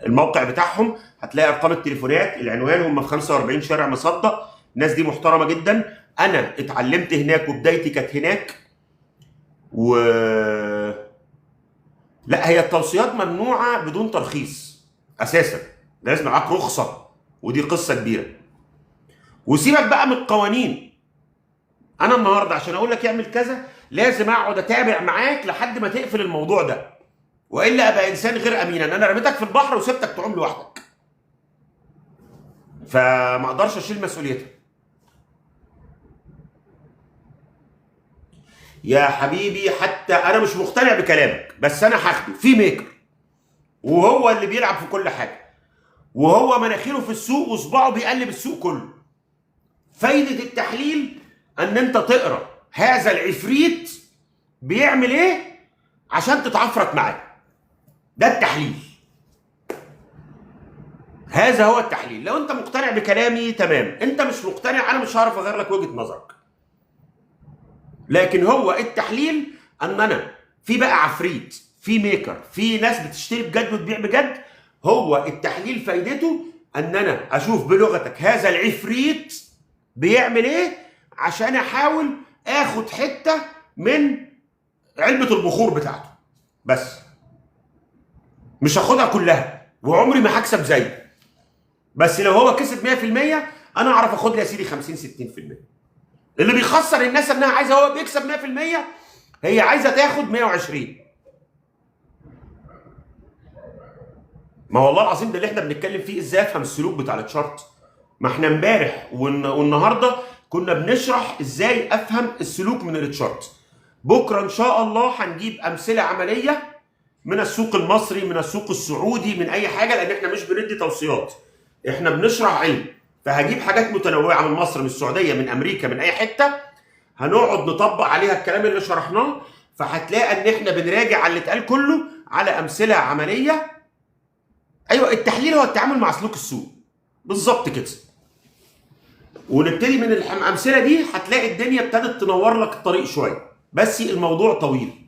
الموقع بتاعهم. هتلاقي ارقام التليفونات، العنوان، هم في 45 شارع مصدق. الناس دي محترمه جدا. انا اتعلمت هناك وبدايتي كانت هناك. لا هي التوصيات ممنوعه بدون ترخيص اساسا، لازم معاك رخصه، ودي قصه كبيره. وسيبك بقى من القوانين. انا النهارده عشان اقول لك اعمل كذا لازم اقعد اتابع معاك لحد ما تقفل الموضوع ده، والا ابقى انسان غير امين. انا رميتك في البحر وسبتك تعوم لوحدك، فما اقدرش اشيل مسؤوليتها. يا حبيبي حتى انا مش مقتنع بكلامك، بس انا هاخده في ميكر وهو اللي بيلعب في كل حاجه، وهو مناخيره في السوق وصباعه بيقلب السوق كله. فايده التحليل ان انت تقرا هذا العفريت بيعمل ايه عشان تتعفرت معاه. ده التحليل. هذا هو التحليل. لو انت مقتنع بكلامي تمام، انت مش مقتنع انا مش هعرف اغير لك وجهه نظرك. لكن هو التحليل ان انا في بقى عفريت، في ميكر، في ناس بتشتري بجد وتبيع بجد. هو التحليل فايدته ان انا اشوف بلغتك هذا العفريت بيعمل ايه عشان احاول اخد حته من علبه البخور بتاعته. بس مش هاخدها كلها وعمري ما هكسب زيه. بس لو هو كسب 100% انا اعرف اخد لي يا سيدي 50 60%. اللي بيخسر الناس انها عايزه هو بيكسب 100%، هي عايزه تاخد 120. ما والله العظيم ده اللي احنا بنتكلم فيه، ازاي افهم السلوك بتاع التشارت. ما احنا امبارح والنهارده كنا بنشرح ازاي افهم السلوك من التشارت. بكره ان شاء الله هنجيب امثله عمليه من السوق المصري، من السوق السعودي، من اي حاجه، لان احنا مش بندي توصيات، احنا بنشرح علم. فهجيب حاجات متنوعه من مصر، من السعوديه، من امريكا، من اي حته، هنقعد نطبق عليها الكلام اللي شرحناه. فهتلاقي ان احنا بنراجع على اللي اتقال كله على امثله عمليه. ايوه التحليل هو التعامل مع سلوك السوق بالظبط كده. ونبتدي من الامثله دي، هتلاقي الدنيا ابتدت تنور لك الطريق شويه. بس الموضوع طويل.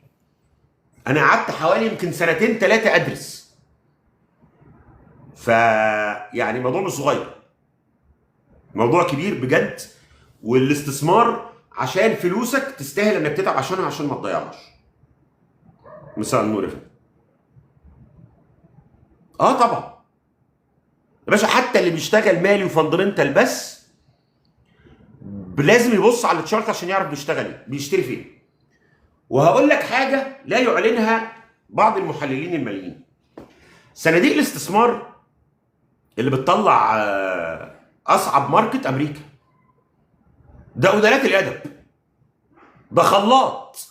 انا قعدت حوالي يمكن 2 3 سنين ادرس يعني موضوع مش صغير، موضوع كبير بجد. والاستثمار عشان فلوسك تستاهل انك تتعب عشانها عشان ما تضيعهاش. مساء النور يا فندم. طبعا يا باشا، حتى اللي بيشتغل مالي وفاندمنتال بس لازم يبص على التشارت عشان يعرف بيشتغل ايه، بيشتري فين. وهقول لك حاجه لا يعلنها بعض المحللين الماليين. صناديق الاستثمار اللي بتطلع اصعب ماركت امريكا. ده قلالات الادب، ده خلاط،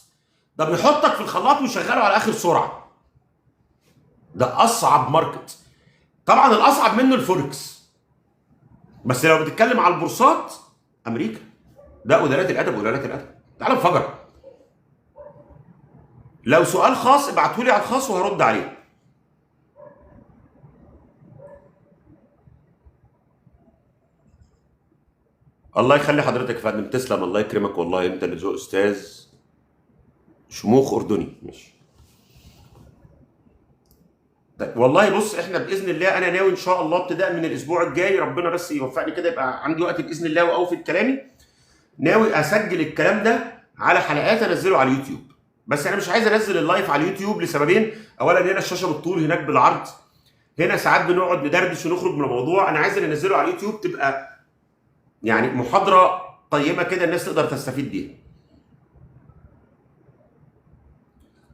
ده بيحطك في الخلاط ويشغله على اخر سرعه. ده اصعب ماركت. طبعا الاصعب منه الفوركس، بس لو بتتكلم على البورصات امريكا. ده قلالات الادب، قلالات الادب. تعالى انفجر. لو سؤال خاص ابعتهولي على الخاص وهرد عليه. الله يخلي حضرتك يا فندم، تسلم، الله يكرمك والله، انت اللي ذوق استاذ. شموخ اردني، ماشي. طيب والله بص، احنا باذن الله انا ناوي ان شاء الله ابتداء من الاسبوع الجاي، ربنا بس يوفقني كده يبقى عندي وقت باذن الله واوفي كلامي. ناوي اسجل الكلام ده على حلقات انزله على اليوتيوب. بس انا مش عايز انزل اللايف على اليوتيوب لسببين. اولا هنا الشاشه بالطول، هناك بالعرض. هنا ساعات بنقعد ندردش ونخرج من الموضوع. انا عايز اللي انزله على اليوتيوب تبقى يعني محاضره قيمه كده الناس تقدر تستفيد بيها.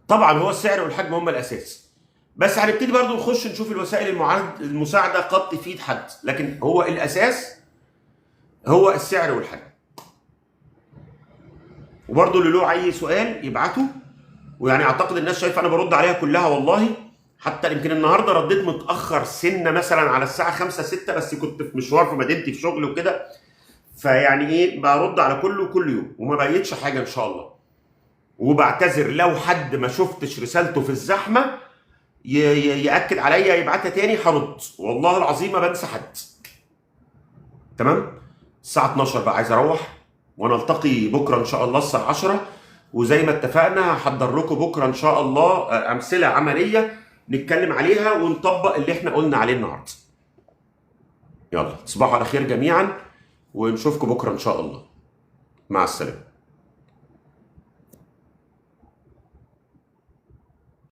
طبعا هو السعر والحجم هم الاساس، بس هنبتدي برضو نخش نشوف الوسائل المساعده قد تفيد حد، لكن هو الاساس هو السعر والحجم. وبرضو اللي له اي سؤال يبعته، ويعني اعتقد الناس شايفه انا برد عليها كلها والله. حتى يمكن النهارده رديت متاخر سنه مثلا على الساعه 5 6، بس كنت في مشوار في مدينتي في شغل وكده، فيعني ايه برد على كله كل يوم وما بقيتش حاجه ان شاء الله. وبعتذر لو حد ما شفتش رسالته في الزحمه ياكد عليا يبعتها تاني، هرد والله العظيم ما بنسى حد. تمام. الساعه 12 بقى عايز اروح، ونلتقي بكره ان شاء الله الساعه 10. وزي ما اتفقنا هحضر لكم بكره ان شاء الله امثله عمليه نتكلم عليها ونطبق اللي احنا قلنا عليه النهارده. يلا تصبحوا على خير جميعا، ونشوفكم بكره ان شاء الله. مع السلامه.